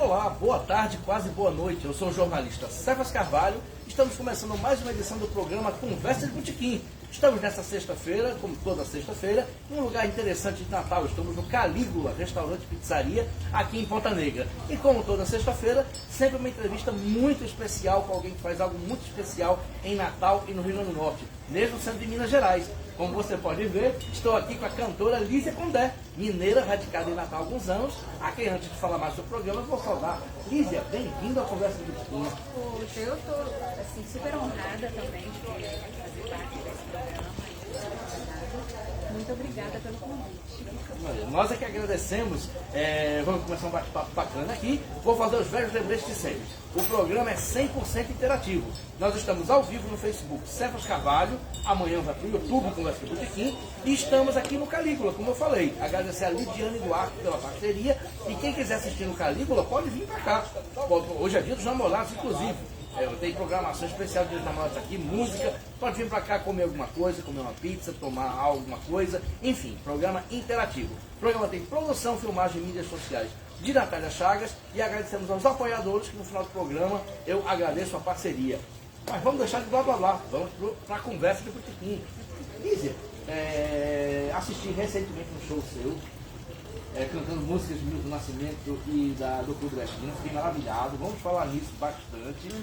Olá, boa tarde, quase boa noite. Eu sou o jornalista Cefas Carvalho. Estamos começando mais uma edição do programa Conversa de Botequim. Estamos nesta sexta-feira, como toda sexta-feira, em um lugar interessante de Natal. Estamos no Calígula, restaurante e pizzaria, aqui em Ponta Negra. E como toda sexta-feira, sempre uma entrevista muito especial com alguém que faz algo muito especial em Natal e no Rio Grande do Norte, mesmo sendo de Minas Gerais. Como você pode ver, estou aqui com a cantora Lísia Condé, mineira radicada em Natal há alguns anos, a quem antes de falar mais sobre o programa, eu vou saudar. Lísia, bem-vinda à Conversa do Botequim. Poxa, eu estou assim, super honrada também de fazer parte desse programa. Muito obrigada pelo convite. Nós é que agradecemos. Vamos começar um bate-papo bacana aqui. Vou fazer os velhos lembretes de sempre. O programa é 100% interativo. Nós estamos ao vivo no Facebook Cefas Carvalho. Amanhã vai para o YouTube Conversa do Botequim. E estamos aqui no Calígula, como eu falei. Agradecer a Lidiane Duarte pela parceria. E quem quiser assistir no Calígula pode vir para cá. Hoje é dia dos namorados, inclusive. Tem programação especial de namorados aqui, música, pode vir para cá comer alguma coisa, comer uma pizza, tomar alguma coisa, enfim, programa interativo. O programa tem produção, filmagem e mídias sociais de Natália Chagas e agradecemos aos apoiadores que no final do programa eu agradeço a parceria. Mas vamos deixar de blá blá blá, vamos para a conversa de botequim. Lísia, assisti recentemente um show seu, cantando músicas de Milton Nascimento e do Clube da Esquina, fiquei maravilhado, vamos falar nisso bastante.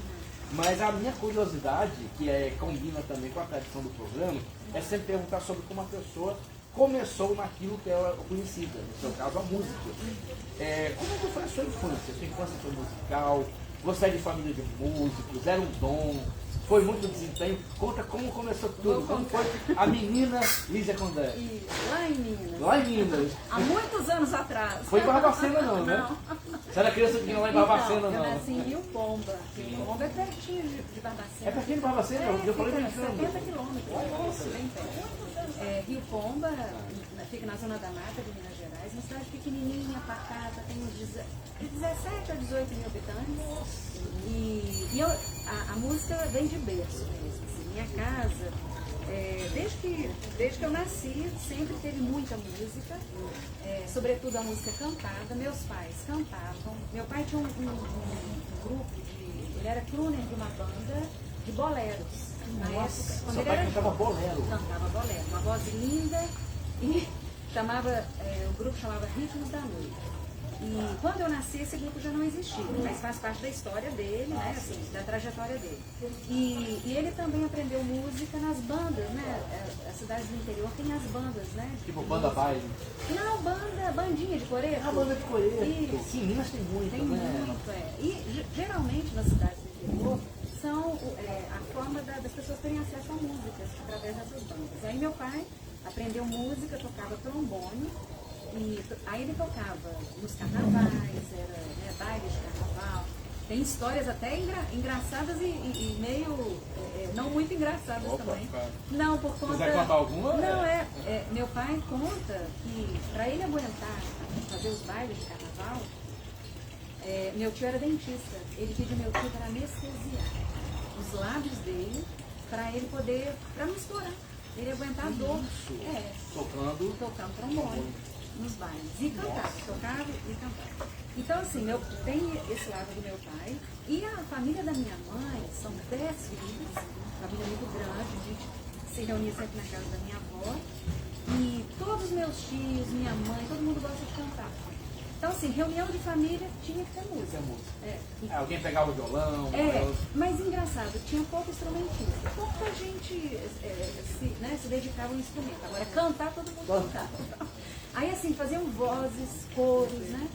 Mas a minha curiosidade, que combina também com a tradição do programa, é sempre perguntar sobre como a pessoa começou naquilo que ela é conhecida, no seu caso a música. Como é que foi a sua infância? Sua infância foi musical? Você é de família de músicos? Era um dom? Foi muito desempenho? Conta como começou tudo. Como foi a menina Lísia Condé? Lá em Minas. Lá em Minas. Há muitos anos atrás. Foi em Barbacena não, né? Você era criança que não lá em Barbacena não? Eu nasci em Rio Pomba. Rio Pomba é pertinho de Barbacena. É pertinho de Barbacena? Eu falei fica brincando. 70 quilômetros. Nossa, bem perto. Rio Pomba fica na zona da mata de Minas Gerais. Uma cidade pequenininha, pacata, tem uns 17 a 18 mil habitantes. E a música vem de berço mesmo. Assim, minha casa, desde que eu nasci, sempre teve muita música, sobretudo a música cantada. Meus pais cantavam. Meu pai tinha um grupo ele era crooner de uma banda de boleros. Na época, quando seu ele pai era cantava bolero. Cantava bolero, uma voz linda, e o grupo chamava Ritmos da Noite. E quando eu nasci, esse grupo já não existia, mas faz parte da história dele, né, assim, da trajetória dele. E ele também aprendeu música nas bandas, né? As cidades do interior tem as bandas, né? Tipo banda baile. Não, bandinha de coreto. Ah, banda de coreto. Isso. Sim, Minas tem muito, Tem né? muito, E geralmente nas cidades do interior são a forma das pessoas terem acesso a músicas através dessas bandas. Aí meu pai aprendeu música, tocava trombone. E aí ele tocava nos carnavais, era baile de carnaval. Tem histórias até engraçadas e meio não muito engraçadas também. Cara. Não, por conta. Quiser contar alguma? Não, meu pai conta que para ele aguentar fazer os bailes de carnaval, meu tio era dentista. Ele pediu meu tio para anestesiar os lábios dele para ele poder, para não estourar. Ele aguentar a dor. Tocando trombone nos bailes. E cantava, tocava e cantava. Então, assim, tem esse lado do meu pai. E a família da minha mãe são 10 filhos, família muito grande, a gente se reunia sempre na casa da minha avó. E todos os meus tios, minha mãe, todo mundo gosta de cantar. Então, assim, reunião de família tinha que ter música. Alguém pegava o violão. Mas engraçado, tinha pouco instrumentista. Pouca gente se dedicava ao instrumento. Agora, cantar, todo mundo cantava. Aí, assim, faziam vozes, coros, né?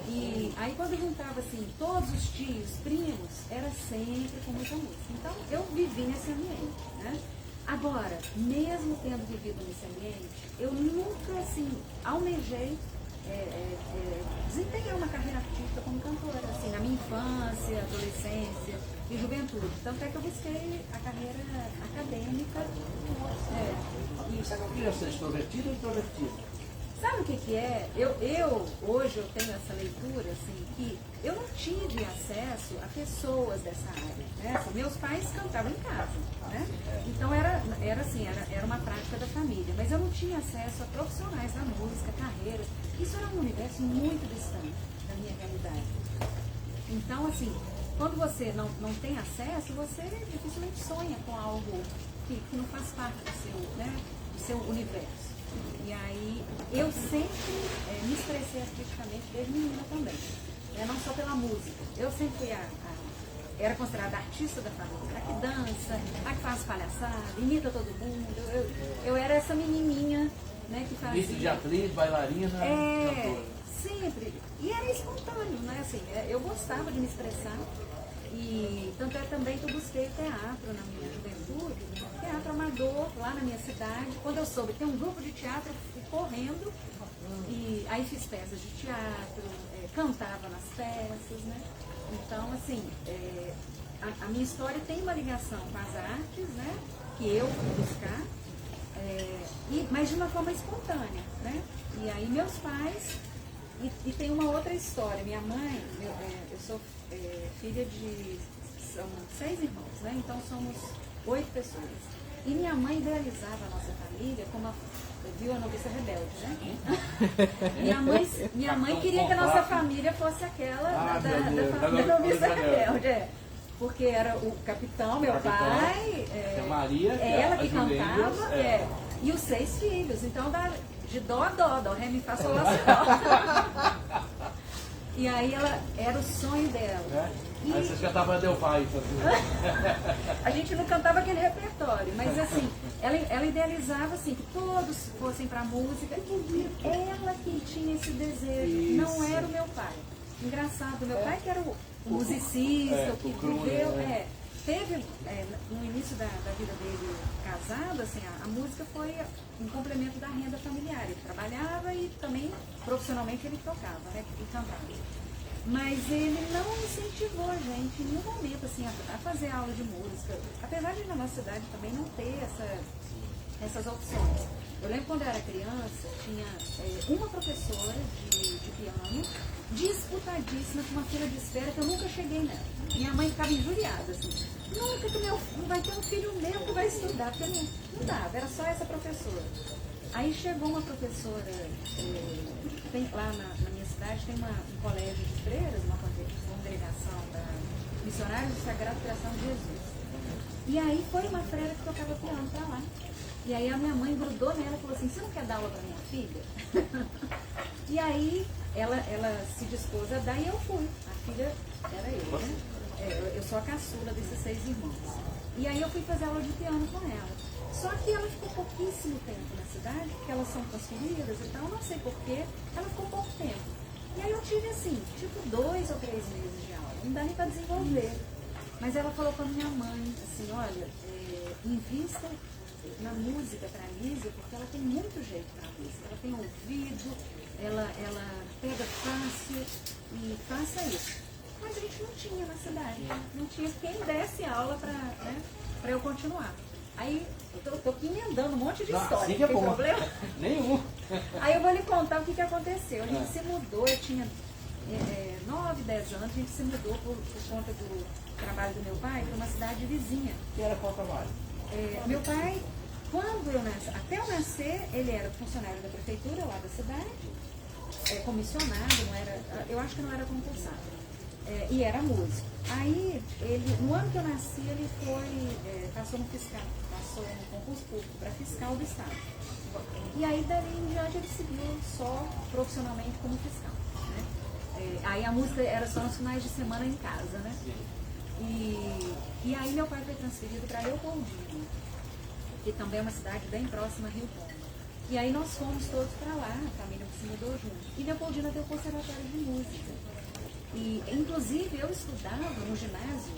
E aí, quando juntava, assim, todos os tios, primos, era sempre com muita música. Então, eu vivi nesse ambiente, né? Agora, mesmo tendo vivido nesse ambiente, eu nunca, assim, almejei desempenhar uma carreira artística como cantora, assim, na minha infância, adolescência e juventude. Tanto é que eu busquei a carreira acadêmica. Você não queria ser extrovertido ou introvertido? Sabe o que é? Hoje eu tenho essa leitura, assim, que eu não tive acesso a pessoas dessa área, né? Assim, meus pais cantavam em casa, né? Então era uma prática da família, mas eu não tinha acesso a profissionais da música, carreiras. Isso era um universo muito distante da minha realidade. Então, assim, quando você não tem acesso, você dificilmente sonha com algo que não faz parte do seu universo. E aí, eu sempre me expressei artisticamente desde menina também, não só pela música. Eu sempre fui era considerada artista da família, a que dança, a que faz palhaçada, imita todo mundo. Eu era essa menininha, né, que fazia... Isso de atriz, bailarina, cantora. Sempre. E era espontâneo, né? Assim, eu gostava de me expressar. E tanto é também que eu busquei teatro na minha juventude, teatro amador lá na minha cidade. Quando eu soube que tem um grupo de teatro, eu fui correndo. E aí fiz peças de teatro, cantava nas peças, né? Então, assim, a minha história tem uma ligação com as artes, né? Que eu fui buscar, mas de uma forma espontânea, né? E aí meus pais... E tem uma outra história. Minha mãe, eu sou filha de... São 6 irmãos, né? Então somos 8 pessoas. E minha mãe idealizava a nossa família como viu a Noviça Rebelde, né? Minha mãe queria que a nossa família fosse aquela da Noviça Rebelde, porque era o capitão, meu pai, a Maria, ela que cantava, e os 6 filhos. Então de dó a dó, ré, mi, fá, sol, lá, si, E aí era o sonho dela. Aí vocês cantavam Del Pai, assim. A gente não cantava aquele repertório, mas assim, ela idealizava assim, que todos fossem pra música. Ela que tinha esse desejo, não era o meu pai. Engraçado, meu pai que era o musicista, o que viveu, teve, no início da vida dele casado, assim, a música foi um complemento da renda familiar. Ele trabalhava e também profissionalmente ele tocava, né, e cantava. Mas ele não incentivou a gente em nenhum momento assim, a fazer aula de música. Apesar de na nossa cidade também não ter essas opções. Eu lembro quando eu era criança, tinha uma professora de piano, disputadíssima, com uma fila de espera que eu nunca cheguei nela. Minha mãe ficava injuriada, assim, nunca que não vai ter um filho meu que vai estudar, porque não dava, era só essa professora. Aí chegou uma professora, lá na minha cidade tem um colégio de freiras, uma congregação da Missionários do Sagrado Coração de Jesus. E aí foi uma freira que tocava piano pra lá. E aí a minha mãe grudou nela e falou assim, você não quer dar aula pra minha filha? E aí ela se dispôs a dar e eu fui. A filha era eu, né? Eu sou a caçula desses 6 irmãos. E aí eu fui fazer aula de piano com ela. Só que ela ficou pouquíssimo tempo na cidade, porque elas são transferidas e tal, não sei porquê, ela ficou pouco tempo. E aí eu tive assim, tipo 2 ou 3 meses de aula, não dá nem para desenvolver. Mas ela falou com a minha mãe, assim, olha, invista na música para a Lísia, porque ela tem muito jeito para a música, ela tem ouvido, ela pega fácil e faça isso. Mas a gente não tinha na cidade, não tinha quem desse aula para eu continuar. Aí eu tô aqui emendando um monte de história, assim que não tem problema? Nenhum. Aí eu vou lhe contar o que aconteceu. A gente se mudou, eu tinha 9, 10 anos, a gente se mudou por conta do trabalho do meu pai para uma cidade vizinha. Que era qual trabalho? Meu pai, quando eu nasci, até eu nascer, ele era funcionário da prefeitura lá da cidade, comissionado, eu acho que não era concursado. E era músico. Aí, no ano que eu nasci, ele passou no concurso público para fiscal do Estado. E aí, dali em diante, ele seguiu só profissionalmente como fiscal. Né? Aí a música era só nos finais de semana em casa, né? E aí meu pai foi transferido para Leopoldina, que também é uma cidade bem próxima a Rio Pomba. E aí nós fomos todos para lá, a família se mudou junto. E Leopoldina tem o conservatório de música. E, inclusive, eu estudava no ginásio,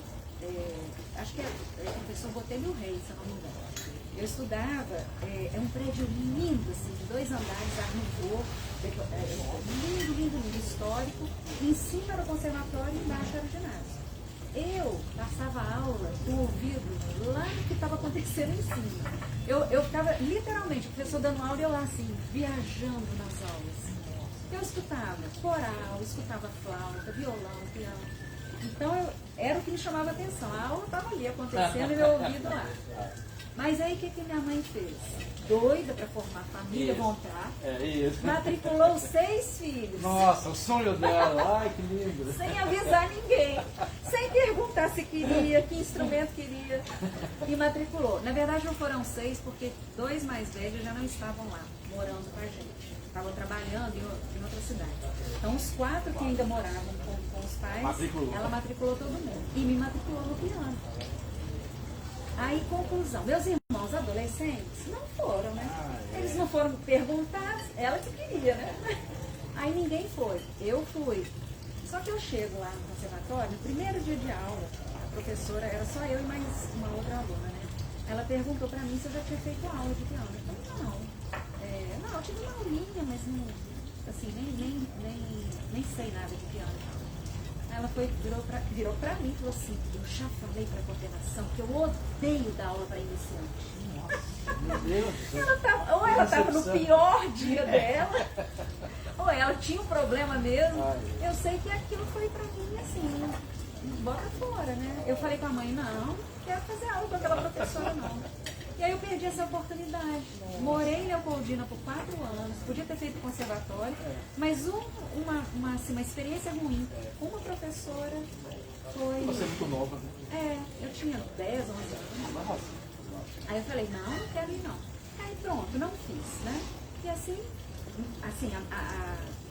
acho que é o professor Botelho Rei, se eu não me engano. Eu estudava, um prédio lindo, assim, de 2 andares, arrumou, lindo, histórico. Em cima era o conservatório e embaixo era o ginásio. Eu passava aula com o ouvido lá no que estava acontecendo em cima. Eu ficava, literalmente, o professor dando aula e eu lá, assim, viajando nas aulas. Eu escutava coral, escutava flauta, violão, piano. Então, era o que me chamava a atenção. A aula estava ali acontecendo e meu ouvido lá. Mas aí o que minha mãe fez? Doida para formar família, Isso. montar. É isso. Matriculou 6 filhos. Nossa, o sonho dela. Ai, que lindo. Sem avisar ninguém. Sem perguntar se queria, que instrumento queria. E matriculou. Na verdade não foram 6, porque 2 mais velhos já não estavam lá, morando com a gente. Estavam trabalhando em outra cidade. Então os 4 que ainda moravam com os pais, ela matriculou todo mundo. E me matriculou no piano. Aí, conclusão, meus irmãos adolescentes não foram, né? Eles não foram perguntar, ela que queria, né? Aí ninguém foi, eu fui. Só que eu chego lá no conservatório, no primeiro dia de aula, a professora, era só eu e mais uma outra aluna, né? Ela perguntou pra mim se eu já tinha feito aula de piano. Eu falei, não, eu tive uma aulinha, mas não, assim, nem sei nada de piano. Ela virou pra mim e falou assim, eu já falei pra coordenação que eu odeio dar aula para iniciante. Meu Deus. Ou ela estava no pior dia dela, ou ela tinha um problema mesmo. Eu sei que aquilo foi pra mim assim, bota fora, né? Eu falei com a mãe, não quero fazer aula com aquela professora não. E aí eu perdi essa oportunidade. Morei em Leopoldina por 4 anos, podia ter feito conservatório, mas uma experiência ruim. Uma professora foi... Você é muito nova, né? Eu tinha 10, 11 anos. Aí eu falei, não quero ir não. Aí pronto, não fiz, né? E assim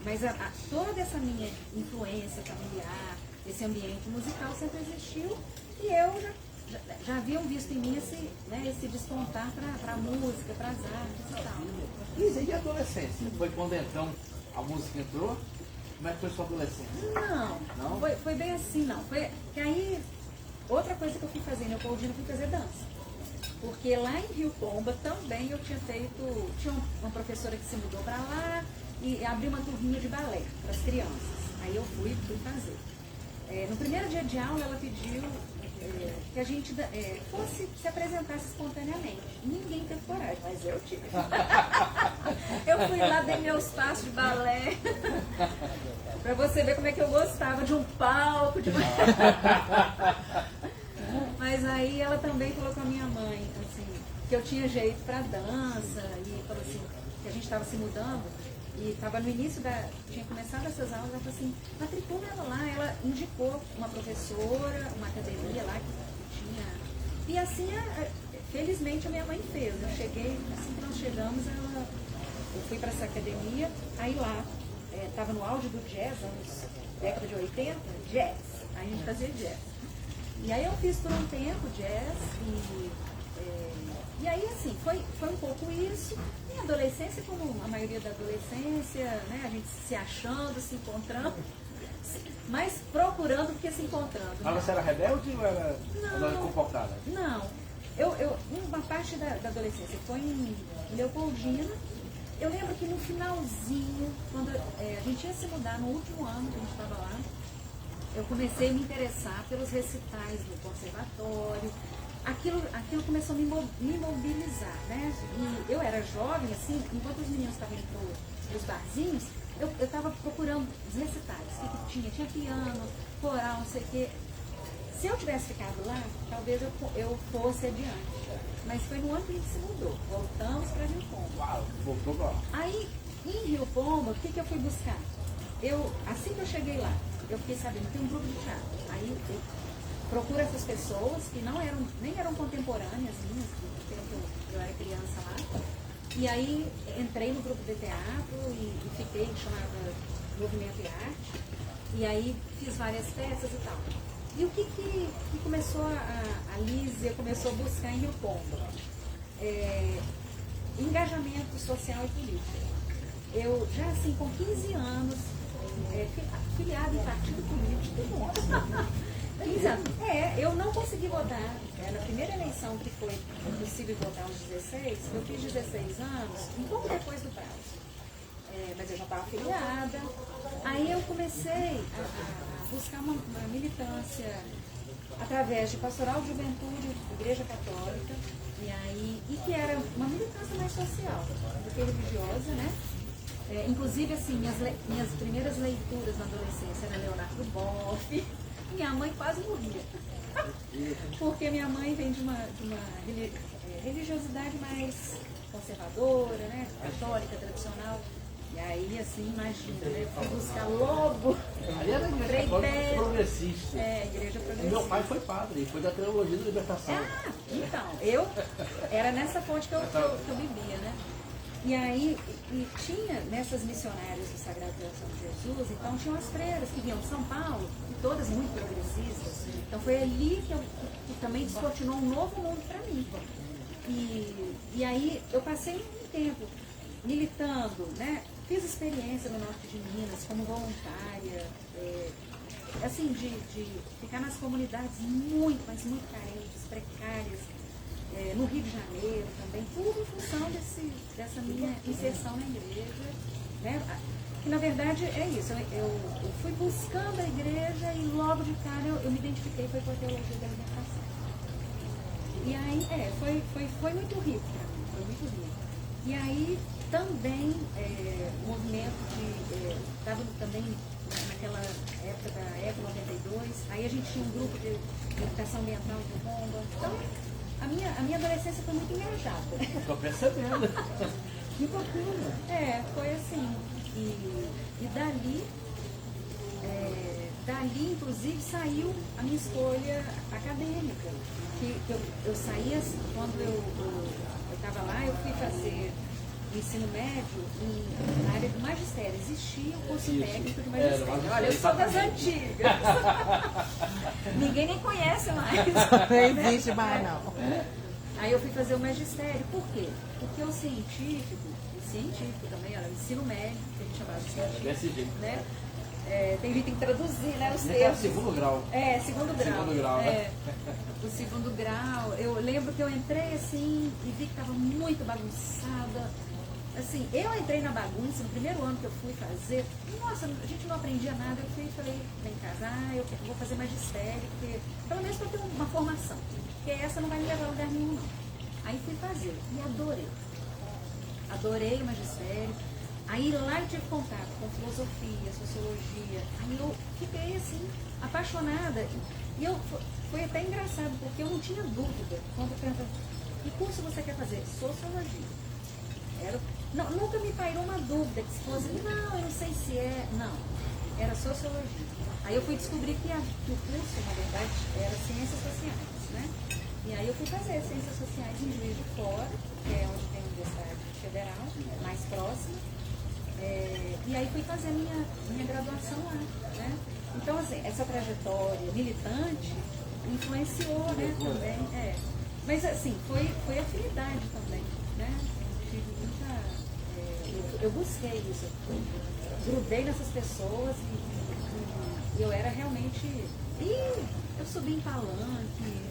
mas toda essa minha influência familiar, esse ambiente musical sempre existiu e eu já haviam visto em mim esse despontar para a música, para as artes e tal. Lisa, e a adolescência? Foi quando então a música entrou? Como é que foi sua adolescência? Não? Foi bem assim, não. Foi que aí, outra coisa que eu fui fazer em Leopoldina, eu fui fazer dança. Porque lá em Rio Pomba também eu tinha uma professora que se mudou para lá e abriu uma turminha de balé para as crianças. Aí eu fui fazer. No primeiro dia de aula ela pediu que a gente se apresentasse espontaneamente. Ninguém teve coragem, mas eu tive. Eu fui lá, dei meus passos de balé. Pra você ver como é que eu gostava de um palco. Mas aí ela também falou com a minha mãe, assim, que eu tinha jeito pra dança. E falou assim, que a gente estava se mudando. E estava no início tinha começado essas aulas, ela falou assim, matricula ela lá, ela indicou uma professora, uma academia lá que tinha. E assim, felizmente a minha mãe fez. Eu cheguei, assim que nós chegamos, eu fui para essa academia, aí lá, estava no auge do jazz, década de 80, jazz. Aí a gente fazia jazz. E aí eu fiz por um tempo jazz e aí, assim, foi um pouco isso. E a adolescência, como a maioria da adolescência, né? A gente se achando, se encontrando, mas procurando do que se encontrando. Mas você era rebelde ou era comportada? Não. Uma parte da adolescência foi em Leopoldina. Eu lembro que no finalzinho, quando a gente ia se mudar, no último ano que a gente estava lá, eu comecei a me interessar pelos recitais do conservatório. Aquilo começou a me mobilizar, né? E eu era jovem, assim, enquanto os meninos estavam indo para os barzinhos, eu estava procurando os recitais, o que tinha? Tinha piano, coral, não sei o quê. Se eu tivesse ficado lá, talvez eu fosse adiante. Mas foi no ano que a gente se mudou. Voltamos para Rio Pomba. Uau, voltou pra lá. Aí, em Rio Pomba, o que eu fui buscar? Assim que eu cheguei lá, eu fiquei sabendo que tem um grupo de teatro. Aí eu procuro essas pessoas que nem eram contemporâneas minhas, do tempo que eu era criança lá. E aí entrei no grupo de teatro e fiquei, que chamava Movimento e Arte. E aí fiz várias peças e tal. E o que começou a Lízia começou a buscar em Rio Pomba? Engajamento social e político. Eu já assim, com 15 anos, filiada em partido político, nossa. 15 anos. Eu não consegui votar. Na primeira eleição que foi possível votar aos 16, eu fiz 16 anos, um pouco depois do prazo. Mas eu já estava afiliada. Aí eu comecei a buscar uma militância através de Pastoral de Juventude, Igreja Católica, e que era uma militância mais social do que religiosa, né? Inclusive, assim, minhas primeiras leituras na adolescência eram Leonardo Boff. Minha mãe quase morria. Porque minha mãe vem de uma religiosidade mais conservadora, né? Católica, tradicional. E aí, assim, imagina, né? Eu fui buscar logo. Ali era a igreja católica progressista. Igreja progressista. E meu pai foi padre, foi da Teologia da Libertação. Então, era nessa fonte que eu bebia, né? E aí, tinha nessas missionárias do Sagrado Coração de Jesus, então tinham as freiras que vinham de São Paulo, e todas muito progressistas. Então foi ali que também descortinou um novo mundo para mim. E aí eu passei um tempo militando, né? Fiz experiência no norte de Minas como voluntária, assim, de ficar nas comunidades muito, mas muito carentes, precárias, no Rio de Janeiro também, tudo em função dessa minha inserção na igreja, né? Que na verdade é isso, eu fui buscando a igreja e logo de cara eu me identifiquei foi com a Teologia da Libertação. E aí, foi muito rico para mim, foi muito rico. E aí também o movimento estava também naquela época da ECO 92, aí a gente tinha um grupo de educação ambiental de bomba. Então, a minha adolescência foi muito engajada. Estou percebendo. Que bacana. Foi assim. E dali, inclusive, saiu a minha escolha acadêmica. Que eu saía, quando eu estava lá, eu fui fazer ensino médio na área do magistério. Existia o curso técnico de magistério. Olha, eu sou das antigas. Ninguém nem conhece mais. Não existe mais, não. Aí eu fui fazer o magistério. Por quê? Porque o científico também, olha, o ensino médio, que a gente chamava de científico, desse jeito. né? Tem gente que traduzir, né, os É termos. segundo grau. Segundo grau. Segundo grau, né? O segundo grau. Eu lembro que eu entrei assim e vi que estava muito bagunçada. Assim, eu entrei na bagunça no primeiro ano que eu fui fazer. Nossa, a gente não aprendia nada. Eu fui e falei, vem casar, eu vou fazer magistério, porque, pelo menos para ter uma formação. Porque essa não vai me levar a lugar nenhum, não. Aí fui fazer e adorei. Adorei o magistério. Aí lá eu tive contato com filosofia, sociologia. Aí eu fiquei assim, apaixonada. E foi até engraçado, porque eu não tinha dúvida. Quando eu perguntava, que curso você quer fazer? Sociologia. Nunca me pairou uma dúvida, que se fosse, não, eu não sei se é. Não, era sociologia. Aí eu fui descobrir que o curso, na verdade, era ciências sociais, né? E aí eu fui fazer ciências sociais em Juiz de Fora, que é onde tem a Universidade Federal, mais próxima. E aí fui fazer minha graduação lá, né? Então, assim, essa trajetória militante influenciou, né, também. Mas, assim, foi afinidade também, né? Tive muita... eu busquei isso, grudei nessas pessoas e eu era realmente... eu subi em palanque,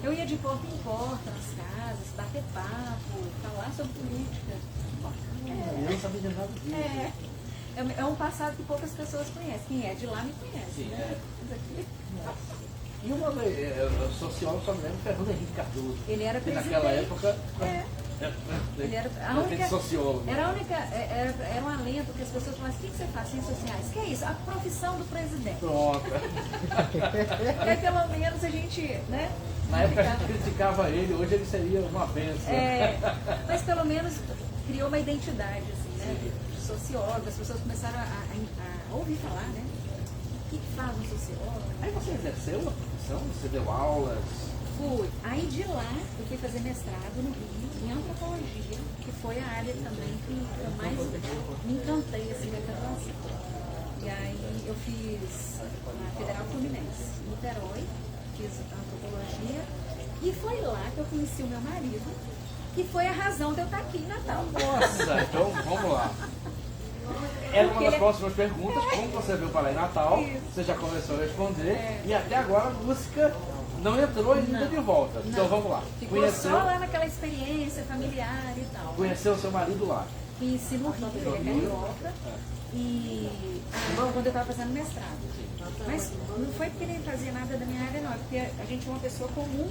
eu ia de porta em porta nas casas, bater papo, falar sobre política. Eu não sabia de nada disso. É um passado que poucas pessoas conhecem. Quem é de lá me conhece. Sim, né? E uma socióloga, só me lembro, Fernando Henrique Cardoso. Ele era que presidente. naquela época... Ele era a única sociólogo. Era um alento que as pessoas falavam assim, o que você faz? Ciências sociais? Que é isso? A profissão do presidente. Pronto. E aí, pelo menos a gente, né? Na época a gente criticava ele, hoje ele seria uma bênção. Mas pelo menos criou uma identidade, assim, né? De sociólogo. As pessoas começaram a ouvir falar, né? O que faz um sociólogo? Aí você exerceu a profissão? Você deu aulas? Fui. Aí de lá eu fui fazer mestrado no Rio, em antropologia, que foi a área também que eu mais me encantei assim, da graduação. E aí eu fiz na Federal Fluminense, em Niterói, fiz antropologia, e foi lá que eu conheci o meu marido, que foi a razão de eu estar aqui em Natal. Nossa, então vamos lá. Era uma das próximas perguntas, como você veio para lá em Natal, você já começou a responder, e até agora a música não entrou ainda de volta. Então vamos lá. Ficou só lá naquela experiência familiar e tal. Conheceu o seu marido lá? Conheci no Rio, ele é carioca. E quando eu estava fazendo mestrado. Mas não foi porque ele fazia nada da minha área, não. É porque a gente é uma pessoa comum.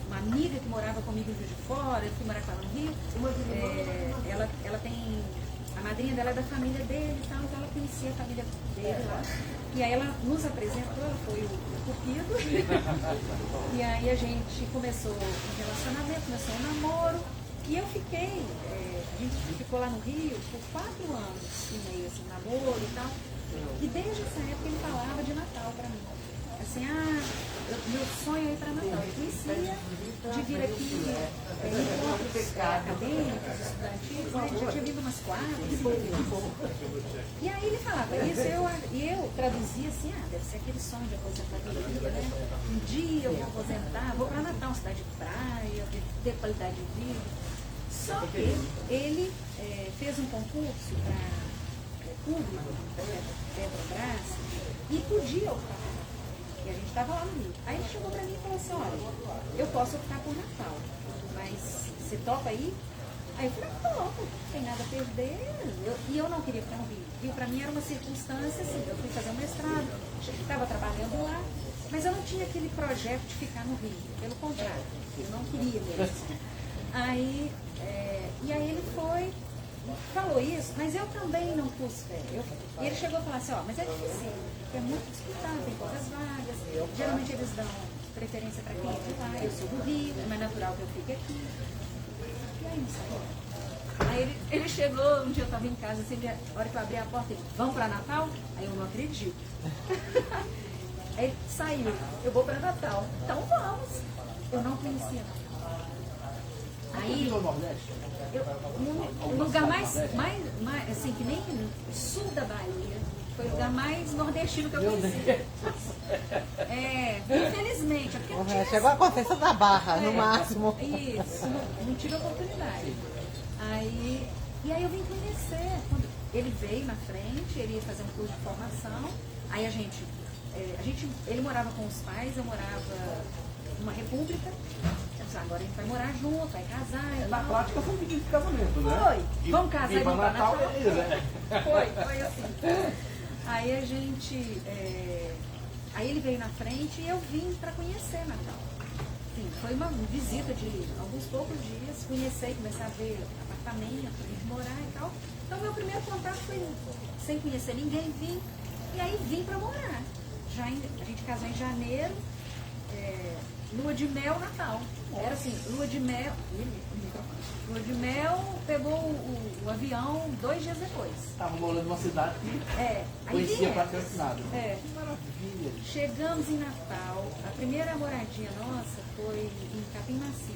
Uma amiga que morava comigo em Juiz de Fora, eu fui morar com ela no Rio. Ela tem a madrinha dela é da família dele e tal, então ela conhecia a família dele lá. E aí ela nos apresentou, ela foi o cupido. E aí a gente começou um relacionamento, começou um namoro. E eu fiquei, a gente ficou lá no Rio por 4 anos e meio, assim, namoro e tal. E desde essa época ele falava de Natal pra mim. Assim, meu sonho é ir para Natal. Eu conhecia de vir aqui em encontros acadêmicos, estudantis, né? Já tinha vindo umas 4, 5 vezes. E aí ele falava isso, e eu traduzia assim, deve ser aquele sonho de aposentadoria, né? Um dia eu vou aposentar, vou para Natal, uma cidade de praia, ter qualidade de vida. Só que ele fez um concurso para público, Petrobras, e podia optar. E a gente estava lá no Rio. Aí ele chegou para mim e falou assim, olha, eu posso optar por Natal, mas você topa aí? Aí eu falei, topo, não tem nada a perder. E eu não queria ficar no Rio. Rio para mim era uma circunstância, assim, eu fui fazer um mestrado, estava trabalhando lá, mas eu não tinha aquele projeto de ficar no Rio. Pelo contrário, eu não queria mesmo. Aí, e aí ele foi, falou isso, mas eu também não pus fé. E ele chegou a falar assim, mas é difícil, porque é muito disputado, tem poucas vagas, geralmente eles dão preferência para quem é de lá, eu sou do Rio, é mais natural que eu fique aqui. E aí não saiu. Aí ele chegou, um dia eu estava em casa, assim, a hora que eu abri a porta, ele, vamos para Natal? Aí eu não acredito. Aí ele saiu, eu vou para Natal. Então vamos. Eu não conhecia Natal. Aí, o lugar mais, assim, que nem sul da Bahia, foi o lugar mais nordestino que eu conheci. Infelizmente. Chegou a Conceição da Barra, no máximo. Isso, não tive oportunidade. E aí eu vim conhecer. Quando ele veio na frente, ele ia fazer um curso de formação. Aí ele morava com os pais, eu morava numa república. Agora a gente vai morar junto, vai casar. Na prática foi um pedido de casamento, né? Foi. Vamos casar e vamos para Natal. Foi assim. Aí a gente. Aí ele veio na frente e eu vim para conhecer Natal. Enfim, foi uma visita de alguns poucos dias, conhecer, começar a ver apartamento, a gente morar e tal. Então meu primeiro contato foi sem conhecer ninguém, vim. E aí vim para morar. A gente casou em janeiro. Lua de mel, Natal. Era assim, lua de mel, pegou o avião 2 dias depois. Estava morando numa cidade que conhecia praticamente nada. Que maravilha. Chegamos em Natal, a primeira moradia nossa foi em Capim Macio.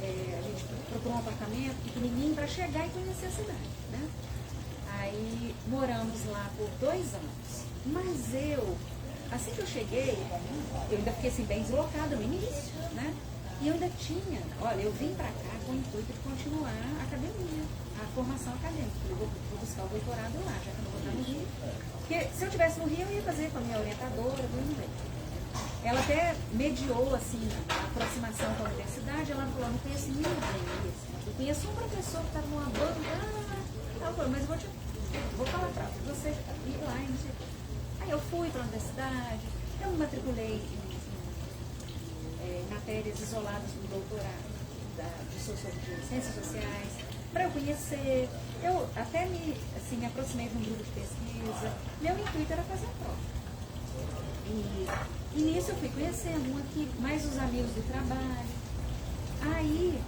A gente procurou um apartamento pequenininho para chegar e conhecer a cidade, né? Aí moramos lá por 2 anos. Mas assim que eu cheguei, eu ainda fiquei assim, bem deslocada no início, né? E eu ainda tinha, olha, eu vim para cá com o intuito de continuar a academia, a formação acadêmica. Eu vou buscar o doutorado lá, já que eu não vou estar no Rio. Porque se eu estivesse no Rio, eu ia fazer com a minha orientadora, tudo bem. Ela até mediou, assim, a aproximação com a universidade. Ela falou, não conheço ninguém. Eu conheço um professor que está numa banca. Ela falou, mas eu vou falar para você ir lá e não sei o quê. Aí eu fui para a universidade, eu me matriculei em matérias isoladas do doutorado de Sociologia e Ciências Sociais, para eu conhecer. Eu até me aproximei de um grupo de pesquisa. Meu intuito era fazer a prova. E nisso eu fui conhecendo aqui, mais os amigos do trabalho. Aí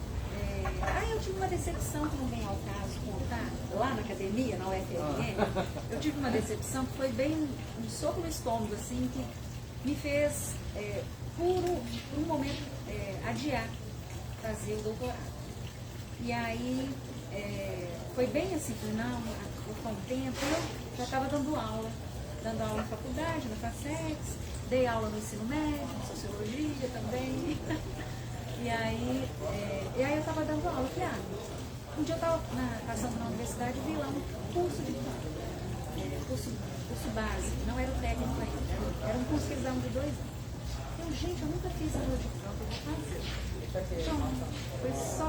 eu tive uma decepção, que não vem ao caso contar, lá na academia, na UFRN, eu tive uma decepção que foi bem um soco no estômago, assim, que me fez, por um momento, adiar fazer o doutorado. E aí, foi bem assim, não, foi um tempo, eu já estava dando aula na faculdade, na FACEX, dei aula no ensino médio, sociologia também. E aí eu estava dando aula, eu falei, um dia eu estava passando na universidade e vi lá um curso de curso básico, não era o técnico ainda, era um curso que eles davam de 2 anos. Gente, eu nunca fiz aula de prova, eu vou fazer. Então, foi só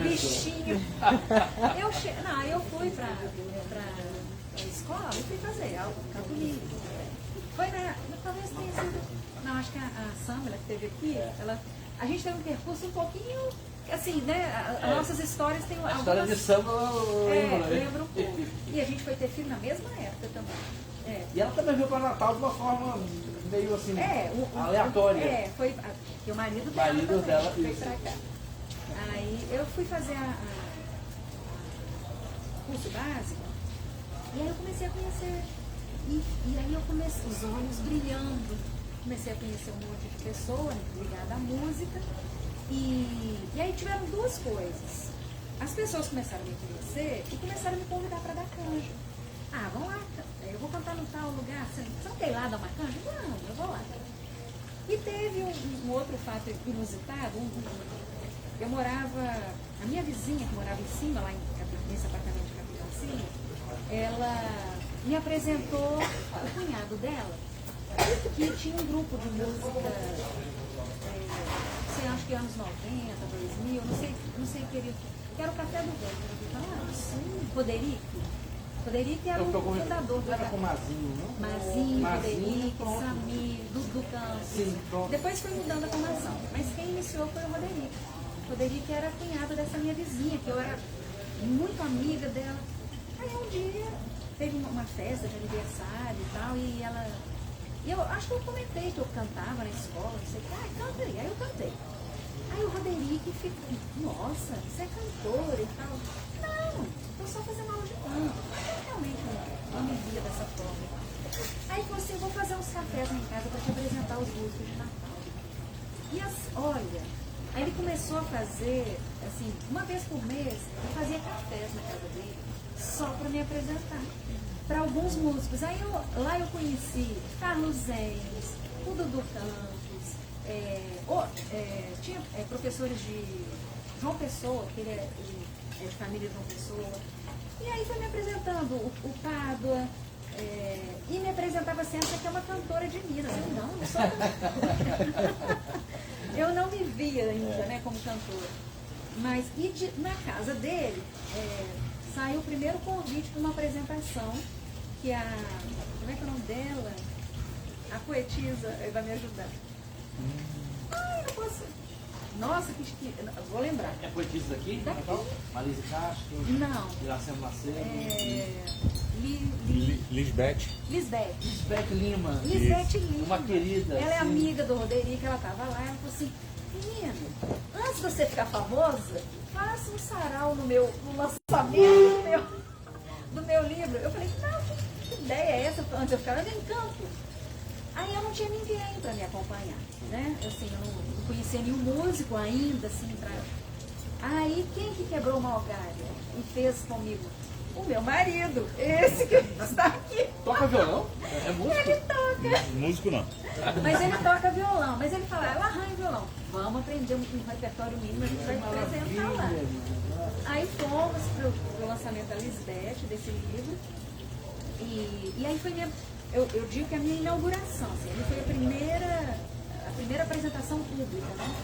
bichinho. Eu fui para a escola e fui fazer aula, calculismo. Talvez tenha sido, não, acho que a Samela que esteve aqui, a gente teve um percurso um pouquinho Assim, né? As nossas histórias têm A história de samba eu lembro, né? lembra um pouco. E a gente foi ter filho na mesma época também. E ela também veio para Natal de uma forma meio assim, aleatória. Foi que o marido dela veio pra cá. Aí eu fui fazer curso básico, e aí eu comecei a conhecer. E aí eu comecei, os olhos brilhando, comecei a conhecer um monte de pessoa ligada à música. E aí tiveram duas coisas. As pessoas começaram a me conhecer e começaram a me convidar para dar canja. Ah, vamos lá, eu vou cantar no tal lugar. Você não quer ir lá dar uma canja? Não, eu vou lá. E teve um outro fato inusitado. Eu morava, a minha vizinha que morava em cima, lá nesse apartamento de Capitãozinho, ela me apresentou o cunhado dela, que tinha um grupo de música, sei, acho que anos 90, 2000, não sei que período, que era o Café do Vento. Sim, Roderick era o fundador do Era com Mazinho, não? Mazinho, Roderick, Samir, Dudu Campos. Sim, pronto. Depois foi mudando a formação, mas quem iniciou foi o Roderick. O Roderick era cunhado dessa minha vizinha, que eu era muito amiga dela. Aí um dia teve uma festa de aniversário e tal, e ela... E eu acho que eu comentei que eu cantava na escola, não sei o que. Ah, canta aí. Aí eu cantei. Aí o Roderick ficou, nossa, você é cantora e tal. Não, estou só fazendo aula de canto. Realmente não me via dessa forma. Aí falou assim, vou fazer uns cafés lá em casa para te apresentar os músicos de Natal. E olha, aí ele começou a fazer, assim, uma vez por mês, ele fazia cafés na casa dele, só para me apresentar. Para alguns músicos. Aí lá eu conheci Carlos Zenz, o Dudu Campos, tinha professores de João Pessoa, que ele é de família de João Pessoa. E aí foi me apresentando o Pádua, e me apresentava sempre que é uma cantora de Minas. Eu não sou cantora. Eu não me via ainda, né, como cantora. Mas na casa dele, saiu o primeiro convite para uma apresentação que como é que é o nome dela? A poetisa vai me ajudar. Ai, não posso. Nossa, vou lembrar. É poetisa daqui? Daqui. Marisa Castro? Não. Iracema Macedo? Lisbeth. Lisbeth Lima. Lisbeth Lima. Uma querida. Ela é sim. amiga do Roderick, ela estava lá, ela falou assim, menino, antes de você ficar famosa, faça um sarau no lançamento do meu livro. Eu falei, não, que ideia é essa? Antes de eu ficar, eu nem canto. Aí eu não tinha ninguém para me acompanhar, né? Assim, eu não conhecia nenhum músico ainda, assim, pra... Aí quem que quebrou o galho e fez comigo? O meu marido, esse que está aqui. Toca violão? É músico? Ele toca. Músico não. Mas ele toca violão. Mas ele fala, eu arranho violão. Vamos aprender um repertório mínimo, a gente vai apresentar lá. Aí fomos pro lançamento da Lisbeth, desse livro. E aí foi eu digo que é a minha inauguração. Assim, ele foi a primeira apresentação pública, né?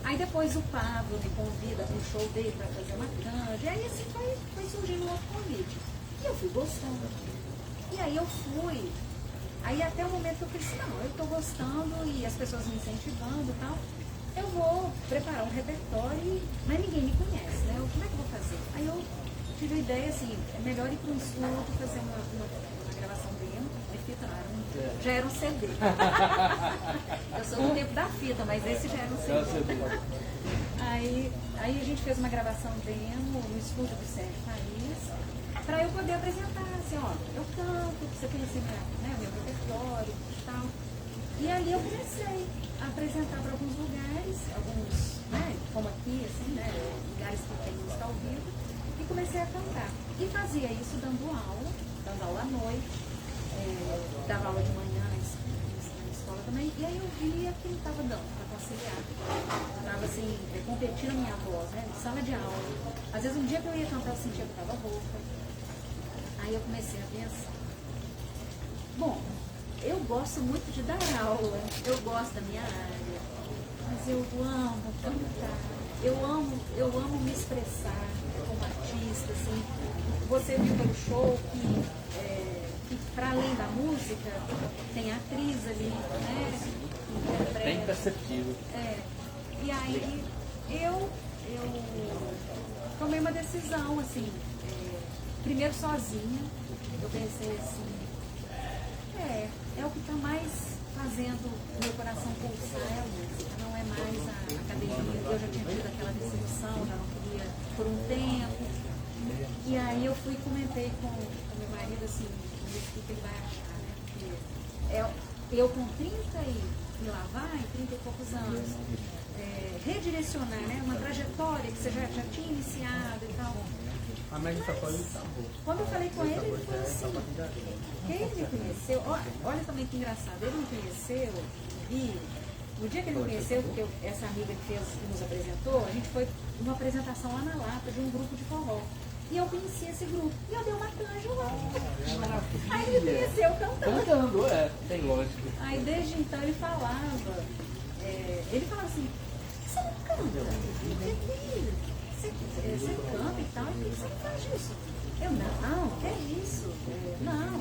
Aí depois o Pablo me convida para um show dele para fazer uma canja. E aí assim foi surgindo um outro convite. E eu fui gostando. E aí eu fui. Aí até o momento que eu pensei, não, eu estou gostando e as pessoas me incentivando e tal. Eu vou preparar um repertório, mas ninguém me conhece, né? Como é que eu vou fazer? Aí eu tive a ideia assim, é melhor ir para um estúdio, fazer uma gravação demo. Fita não, já era um CD. Eu sou do tempo da fita, mas esse já era um CD. Aí a gente fez uma gravação demo no estúdio do Sérgio País, para eu poder apresentar, assim, ó, eu canto, você conhecer meu repertório e tal. E ali eu comecei a apresentar para alguns lugares, né, como aqui, assim, né, lugares que tem música ao vivo, e comecei a cantar. E fazia isso dando aula à noite. Dava aula de manhã na escola também, e aí eu via que não estava dando para conciliar. Eu estava assim, competindo a minha voz, né? Sala de aula. Às vezes um dia que eu ia cantar, eu sentia que estava rouca. Aí eu comecei a pensar. Bom, eu gosto muito de dar aula, eu gosto da minha área, mas eu amo cantar, eu amo me expressar como artista, assim. Você viu pelo show que para além da música, tem a atriz ali, né? Bem perceptível. E aí eu tomei uma decisão, assim, primeiro sozinha. Eu pensei assim, é o que está mais fazendo o meu coração pulsar, é a música, não é mais a academia. Eu já tinha tido aquela decepção, já não queria por um tempo. E aí eu fui e comentei com meu marido assim, o que ele vai achar, né? Porque eu com 30 e lá vai, 30 e poucos anos, redirecionar, né? Uma trajetória que você já tinha iniciado e tal. Mas, quando eu falei com ele, ele falou assim, que ele me conheceu, olha também que engraçado, ele me conheceu, e no dia que ele me conheceu, porque essa amiga que nos apresentou, a gente foi numa apresentação lá na Lapa de um grupo de forró. E eu conheci esse grupo. E eu dei uma canja lá. Aí ele me conheceu cantando. Cantando, tem lógico. Aí desde então ele falava assim, você não canta? Você canta e tal, e por que você não faz isso? Eu, não, que é isso? Não.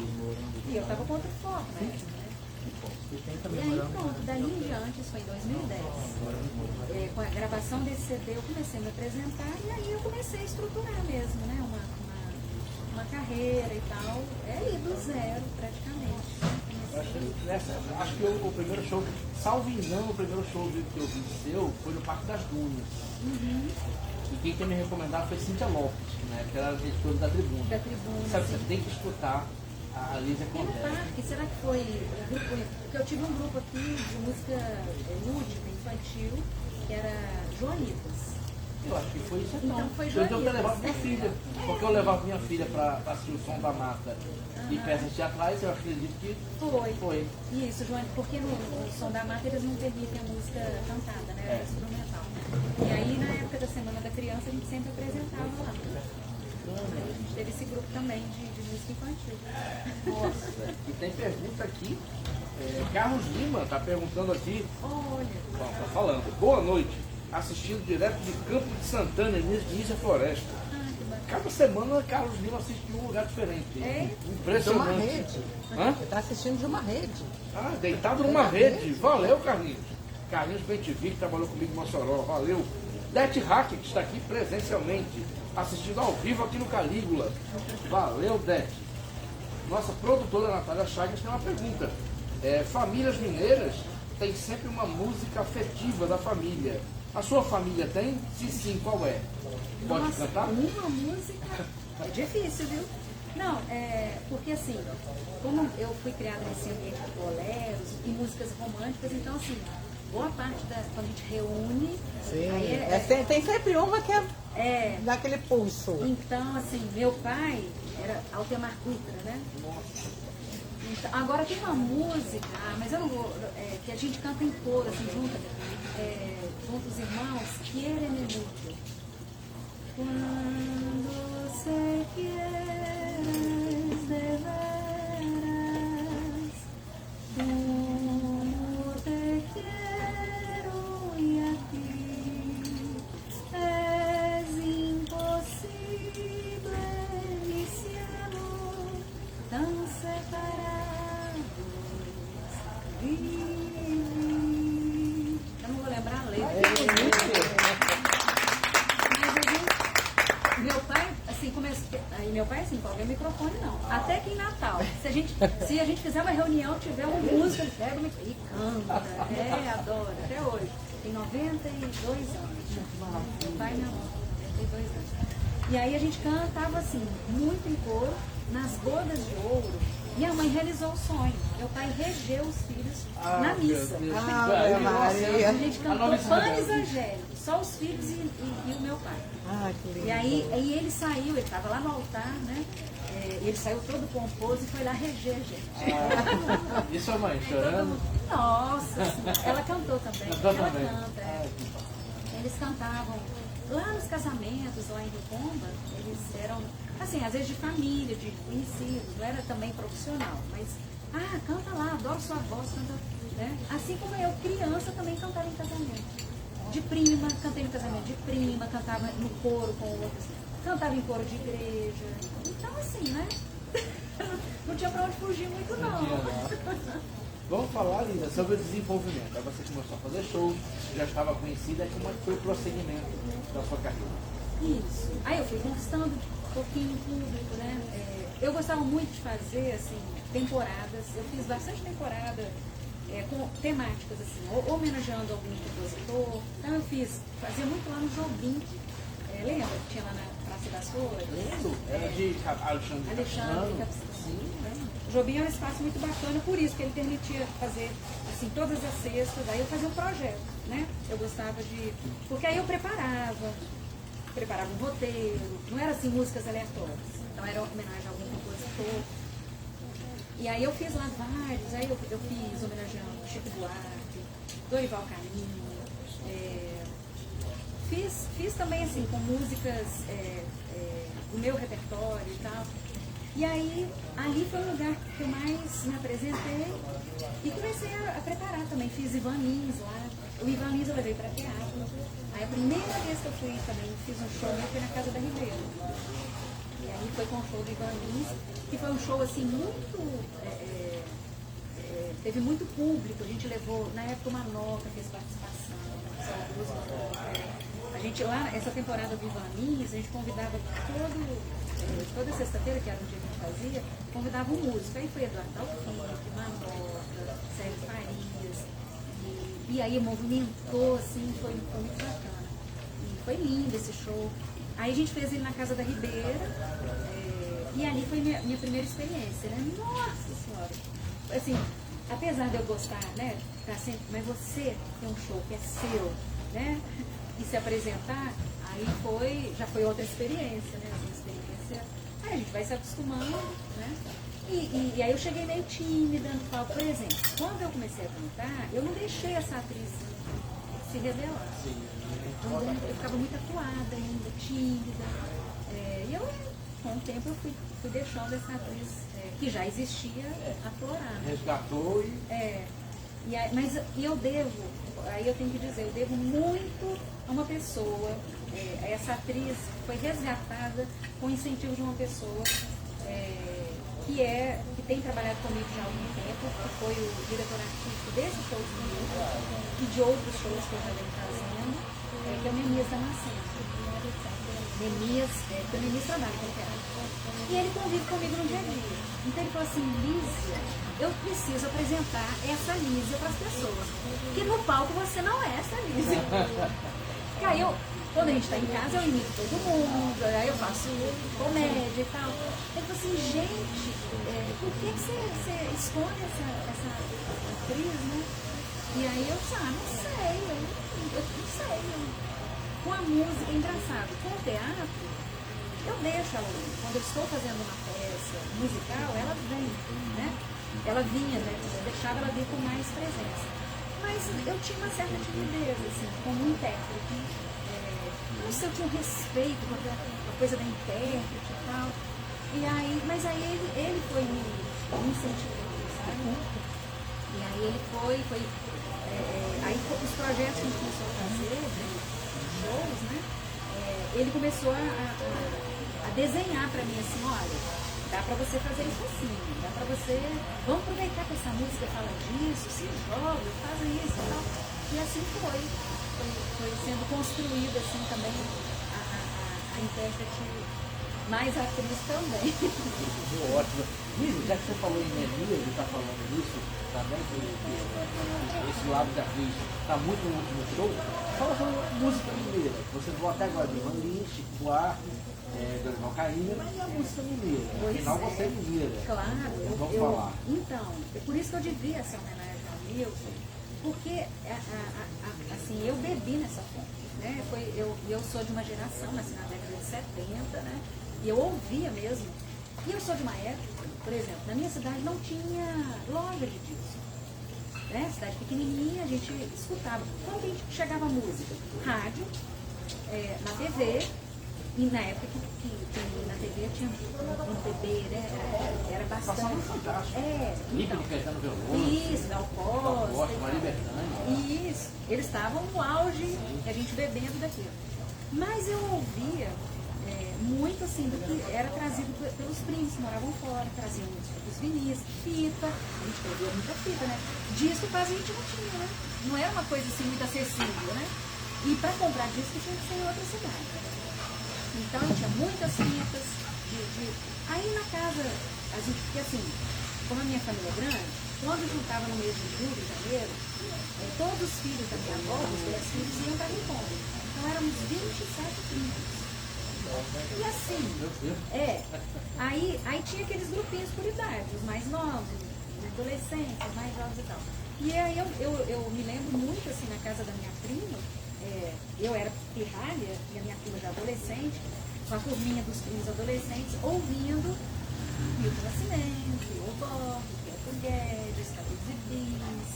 E eu tava com outro foco, né? E aí pronto, dali em diante, isso foi em 2010. Com a gravação desse CD eu comecei a me apresentar e aí eu comecei a estruturar mesmo, né? Uma carreira e tal. Aí do zero praticamente. Acho que o primeiro show, salvo engano, o primeiro show que eu vi seu foi no Parque das Dunas. E quem quer me recomendar foi Cíntia Lopes, né? Que era a editora da Tribuna. Da Tribuna. Sabe, você tem que escutar a Lígia E no Condé. parque, será que foi o grupo? Porque eu tive um grupo aqui de música lúdica, infantil, que era Joanitas. Eu acho que foi isso Então foi eu Joanitas. levava minha filha, porque eu levava minha filha para assistir o Som da Mata e peças teatrais, eu acredito que foi. Isso, Joana, porque no Som da Mata eles não permitem a música cantada, né? Era instrumental. E aí na época da Semana da Criança a gente sempre apresentava lá. Aí a gente teve esse grupo também de música infantil. Nossa, e tem pergunta aqui. Carlos Lima está perguntando aqui. Olha. Bom, tá falando. Boa noite. Assistindo direto de Campo de Santana, Início Floresta. Cada semana Carlos Lima assiste de um lugar diferente. É? De uma Impressionante. rede. Hã? Ele está assistindo de uma rede. Ah, deitado numa rede. Valeu, Carlinhos. Carlinhos Bentivic trabalhou comigo em Mossoró. Valeu. Dete Hack, que está aqui presencialmente, assistindo ao vivo aqui no Calígula. Valeu, Dete. Nossa produtora Natália Chagas tem uma pergunta. Famílias mineiras têm sempre uma música afetiva da família. A sua família tem? Se sim, qual é? Pode Nossa, cantar? uma música é difícil, viu? Não, porque assim, como eu fui criada nesse ambiente de boleros e músicas românticas, então assim, boa parte quando a gente reúne, Sim. aí Tem sempre uma que dá aquele pulso. então assim, meu pai era Altemar Dutra, né? Então, agora tem uma música, mas eu não vou, que a gente canta em coro, assim, juntos os irmãos, Quiere mucho. Quando se quieres de veras, como te quiero y a ti es imposible mi cielo tan separados vivir. Eu não vou lembrar a letra. Meu pai, assim, meu pai, assim, qualquer microfone não. Até que em Natal, se a gente fizer uma reunião, tiver um músico, ele pega o microfone e canta. Adora, até hoje. Tem 92 anos. Meu pai e minha mãe, 92 anos. E aí a gente cantava assim, muito em coro, nas bodas de ouro. Minha mãe realizou o sonho. Meu pai regeu os filhos na missa. A gente cantou Panis Angélicos, só os filhos e o meu pai. Que lindo. E aí ele saiu, ele estava lá no altar, né? Ele saiu todo pomposo e foi lá reger a gente. E sua mãe, chorando? Nossa, ela cantou também. Cantou Ela também. canta. Eles cantavam lá nos casamentos, lá em Rio Pomba, eles eram, assim, às vezes de família, de conhecidos, não era também profissional, mas, canta lá, adoro sua voz, canta, né? Assim como eu, criança, também cantava em casamento. De prima, cantei no casamento de prima, cantava no coro com outros, cantava em coro de igreja. Então, assim, né? Não tinha pra onde fugir muito, não. Vamos falar, Linda, sobre o desenvolvimento. Aí você começou a fazer shows, já estava conhecida, e como é que foi o prosseguimento da sua carreira? Isso. Aí eu fui conquistando um pouquinho o público, né? Eu gostava muito de fazer, assim, temporadas. Eu fiz bastante temporada com temáticas, assim, homenageando algum compositor. Então eu fazia muito lá no Jobim. Lembra que tinha lá na Praça das Flores? Lembro. Era de Alexandre Capistrano. Sim, né? O Jobim é um espaço muito bacana, por isso que ele permitia fazer, assim, todas as sextas. Aí eu fazia um projeto, né? Eu gostava de... Porque aí eu preparava um roteiro, não era assim músicas aleatórias, então era homenagem a algum compositor. E aí eu fiz lá vários, aí eu fiz homenageando Chico Buarque, Dorival Caymmi, fiz também assim com músicas do meu repertório e tal. E aí ali foi o lugar que eu mais me apresentei e comecei a preparar também, fiz Ivan Lins lá. O Ivan Lins eu levei para teatro. Aí a primeira vez que eu fui também, fiz um show, eu fui na Casa da Ribeira. E aí foi com o show do Ivan Lins, que foi um show assim muito... teve muito público, a gente levou, na época uma nota fez participação, a gente lá, essa temporada do Ivan Lins, a gente convidava toda sexta-feira, que era um dia que a gente fazia, convidava um músico. Aí foi Eduardo Dalfino, Manota, Sérgio Farias. E aí movimentou, assim, foi muito bacana. E foi lindo esse show. Aí a gente fez ele na Casa da Ribeira, e ali foi minha primeira experiência, né? Nossa Senhora! Assim, apesar de eu gostar, né? Mas você tem um show que é seu, né? E se apresentar, aí já foi outra experiência, né? Uma experiência. Aí a gente vai se acostumando, né? E aí eu cheguei meio tímida no palco. Por exemplo, quando eu comecei a cantar, eu não deixei essa atriz se revelar. Eu ficava muito atuada ainda, tímida. E eu, com o tempo, eu fui deixando essa atriz, que já existia, aflorar. Resgatou Mas eu devo, aí eu tenho que dizer, eu devo muito a uma pessoa. Essa atriz foi resgatada com o incentivo de uma pessoa que tem trabalhado comigo já há algum tempo, que foi o diretor artístico desse show comigo e de outros shows que eu já venho fazendo, que é o Nemias Damasceno. Nemias trabalha com o teatro. E ele convive comigo no dia a dia. Então ele falou assim, Lísia, eu preciso apresentar essa Lísia para as pessoas. Porque no palco você não é essa Lísia. E aí quando a gente está em casa, eu imito todo mundo, aí eu faço comédia e tal. Ele falou assim, gente, por que você escolhe essa atriz, né? E aí eu disse, não sei, eu não sei. Com a música, é engraçado, com o teatro, eu deixo ela ir. Quando eu estou fazendo uma peça musical, ela vem, né? Ela vinha, né? Eu deixava ela vir com mais presença. Mas eu tinha uma certa timidez, assim, como intérprete. Não sei, eu tinha um respeito com a coisa da intérprete e tal. Mas aí ele foi me incentivando, sabe? E aí ele foi aí os projetos que a gente começou a fazer, shows, né? Ele começou a desenhar para mim assim, olha, dá para você fazer isso assim, dá para você, vamos aproveitar que essa música fala disso, se joga, faz isso e tal. E assim foi sendo construída assim também a intérprete, mais atriz também. Ótimo. Lígia, já que você falou em Nemias e está falando isso também, que esse lado da atriz está muito no último show, fala sobre música mineira. Você falou até agora de Ivan Lins, Chico Buarque, Dorival Caymmi, mas e a música mineira? Afinal, você é mineira. Claro. Vamos falar. Então, é por isso que eu devia essa homenagem ao Milton, porque assim, eu bebi nessa fonte, né? Eu sou de uma geração, nasci na década de 70, né? E eu ouvia mesmo. E eu sou de uma época, por exemplo, na minha cidade não tinha loja de disco. Né? Cidade pequenininha, a gente escutava. Como que a gente chegava a música? Rádio, na TV, e na época que na TV tinha um bebê, né? Era bastante. Passava fantástico. Então, cantando violão. Isso, Gal Costa, Maria Bethânia. Isso. Eles estavam no auge, a gente bebendo daquilo. Mas eu ouvia muito assim do que era trazido pelos primos que moravam fora, traziam os vinis, fita, a gente perdeu muita fita, né? Disco quase a gente não tinha, né? Não era uma coisa assim muito acessível, né? E para comprar disco tinha que ser em outra cidade. Então tinha muitas fitas. Aí na casa, a gente, porque assim, como a minha família é grande, quando juntava no mês de julho, janeiro, todos os filhos da minha avó, os 10 filhos, iam para Rincon. Então éramos 27 primos. E assim, aí tinha aqueles grupinhos por idade, os mais novos, os adolescentes, os mais jovens e tal. E aí eu me lembro muito assim na casa da minha prima, eu era pirralha e a minha prima já adolescente, com a turminha dos primos adolescentes, ouvindo Milton Nascimento, O Borges, Beto Guedes, Cabelos e Bis,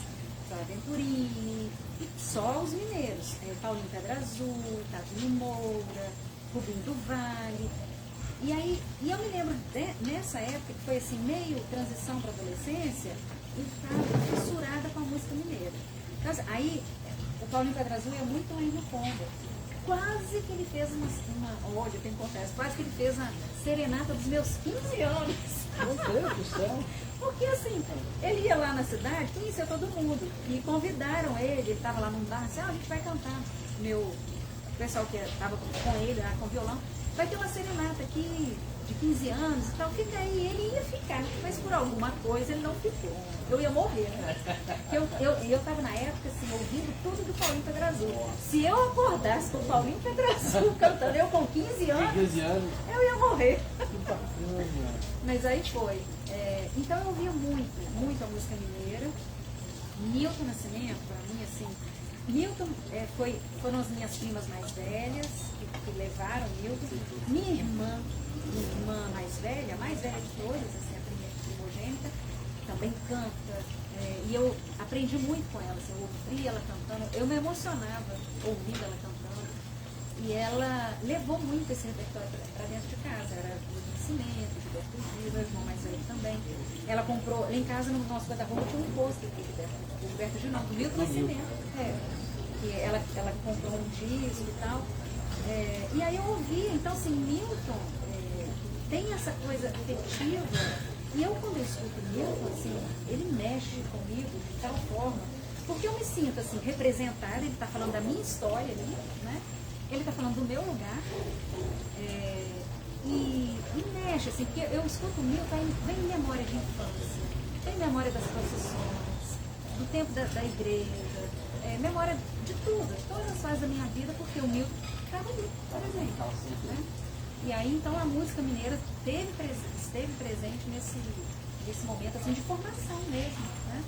Clara Venturini, só os mineiros, Paulinho Pedra Azul, Tadinho Moura, Rubinho do Vale. E aí, eu me lembro nessa época, que foi assim, meio transição para adolescência, eu estava fissurada com a música mineira. Então, aí, o Paulinho Pedra Azul ia muito lá em Rio Combo. Quase que ele fez hoje eu tenho que confessar, quase que ele fez a serenata dos meus 15 anos. Meu Deus do céu! Porque assim, ele ia lá na cidade, conhecia todo mundo. E convidaram ele estava lá num bar, assim, a gente vai cantar. O pessoal que estava com ele, lá com violão, vai ter uma serenata aqui de 15 anos e tal, fica aí. Ele ia ficar, mas por alguma coisa ele não ficou. Eu ia morrer, né? Eu estava na época assim, ouvindo tudo do Paulinho Pedra Azul. Se eu acordasse com o Paulinho Pedra Azul cantando, eu com 15 anos, eu ia morrer. Mas aí foi. Então eu ouvia muito a música mineira. Milton Nascimento, para mim, assim, Milton foram as minhas primas mais velhas que levaram Milton. Minha irmã mais velha, a mais velha de todas, assim, a primeira primogênita, também canta. E eu aprendi muito com ela, assim, eu ouvia ela cantando, eu me emocionava ouvindo ela cantando. E ela levou muito esse repertório para dentro de casa. Era o Nascimento, Gilberto Gil, meu irmão mais velho também. Ela comprou, lá em casa, no nosso guarda-roupa, tinha um pôster do Gilberto Gil, não, do Milton Nascimento. Que ela comprou um disco e tal. E aí eu ouvi, então assim, Milton tem essa coisa afetiva. E eu, quando eu escuto Milton, assim, ele mexe comigo de tal forma, porque eu me sinto assim, representada, ele está falando da minha história ali, né? Ele está falando do meu lugar. E mexe, assim, porque eu escuto o Milton, vem memória de infância, vem memória das procissões, do tempo da igreja, memória de tudo, de todas as fases da minha vida, porque o Milton estava ali, por exemplo. Né? E aí, então, a música mineira esteve presente nesse momento assim, de formação mesmo. Né?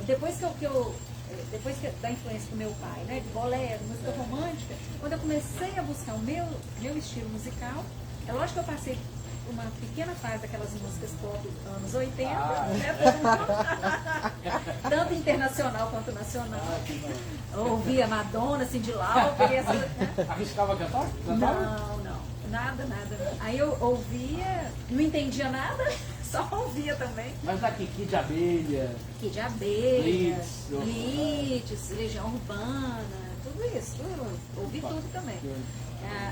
Depois da influência do meu pai, né, de bolero, música romântica, quando eu comecei a buscar o meu estilo musical, é lógico que eu passei uma pequena fase daquelas músicas pop anos 80, né, tanto internacional quanto nacional. Eu ouvia Madonna, Cyndi Lauper, Arriscava cantar? Não, nada. Aí eu ouvia, não entendia nada, só ouvia também. Mas daqui, Kid Abelha, Blitz, Legião Urbana, tudo isso, ouvi tudo também.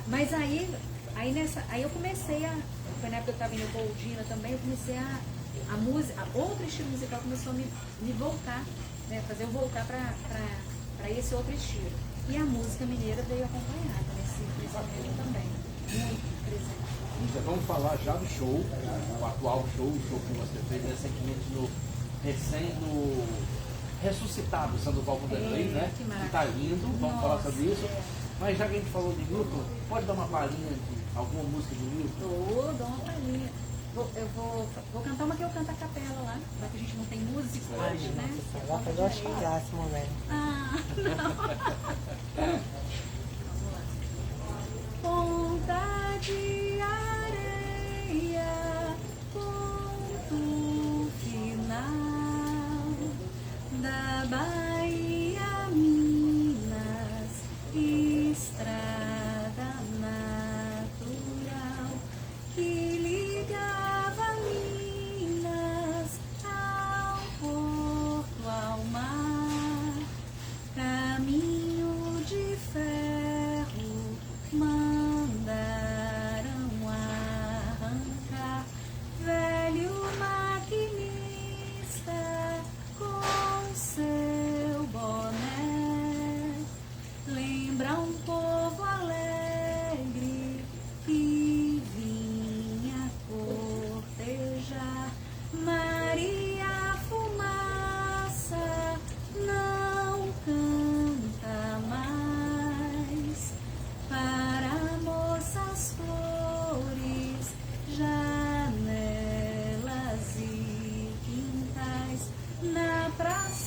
Mas aí eu comecei foi na época que eu estava em Leopoldina também, eu comecei a música, outro estilo musical começou a me voltar, né, fazer eu voltar para esse outro estilo. E a música mineira veio acompanhada nesse momento também, muito presente. Já vamos falar já do show, o atual show, o show que você fez recentemente no ressuscitado Sandoval Vanderlei, né? Que está lindo, vamos falar sobre isso. Mas já que a gente falou de Milton, pode dar uma palhinha de alguma música de Milton? Dou uma palhinha. Eu vou cantar uma que eu canto a capela lá, já que a gente não tem música hoje, né? Ela pegou a chorar esse momento. Não. Vamos lá. Ponta de areia, ponto final da Bahia, Minas, estrada natural que ligava Minas ao porto, ao mar, caminho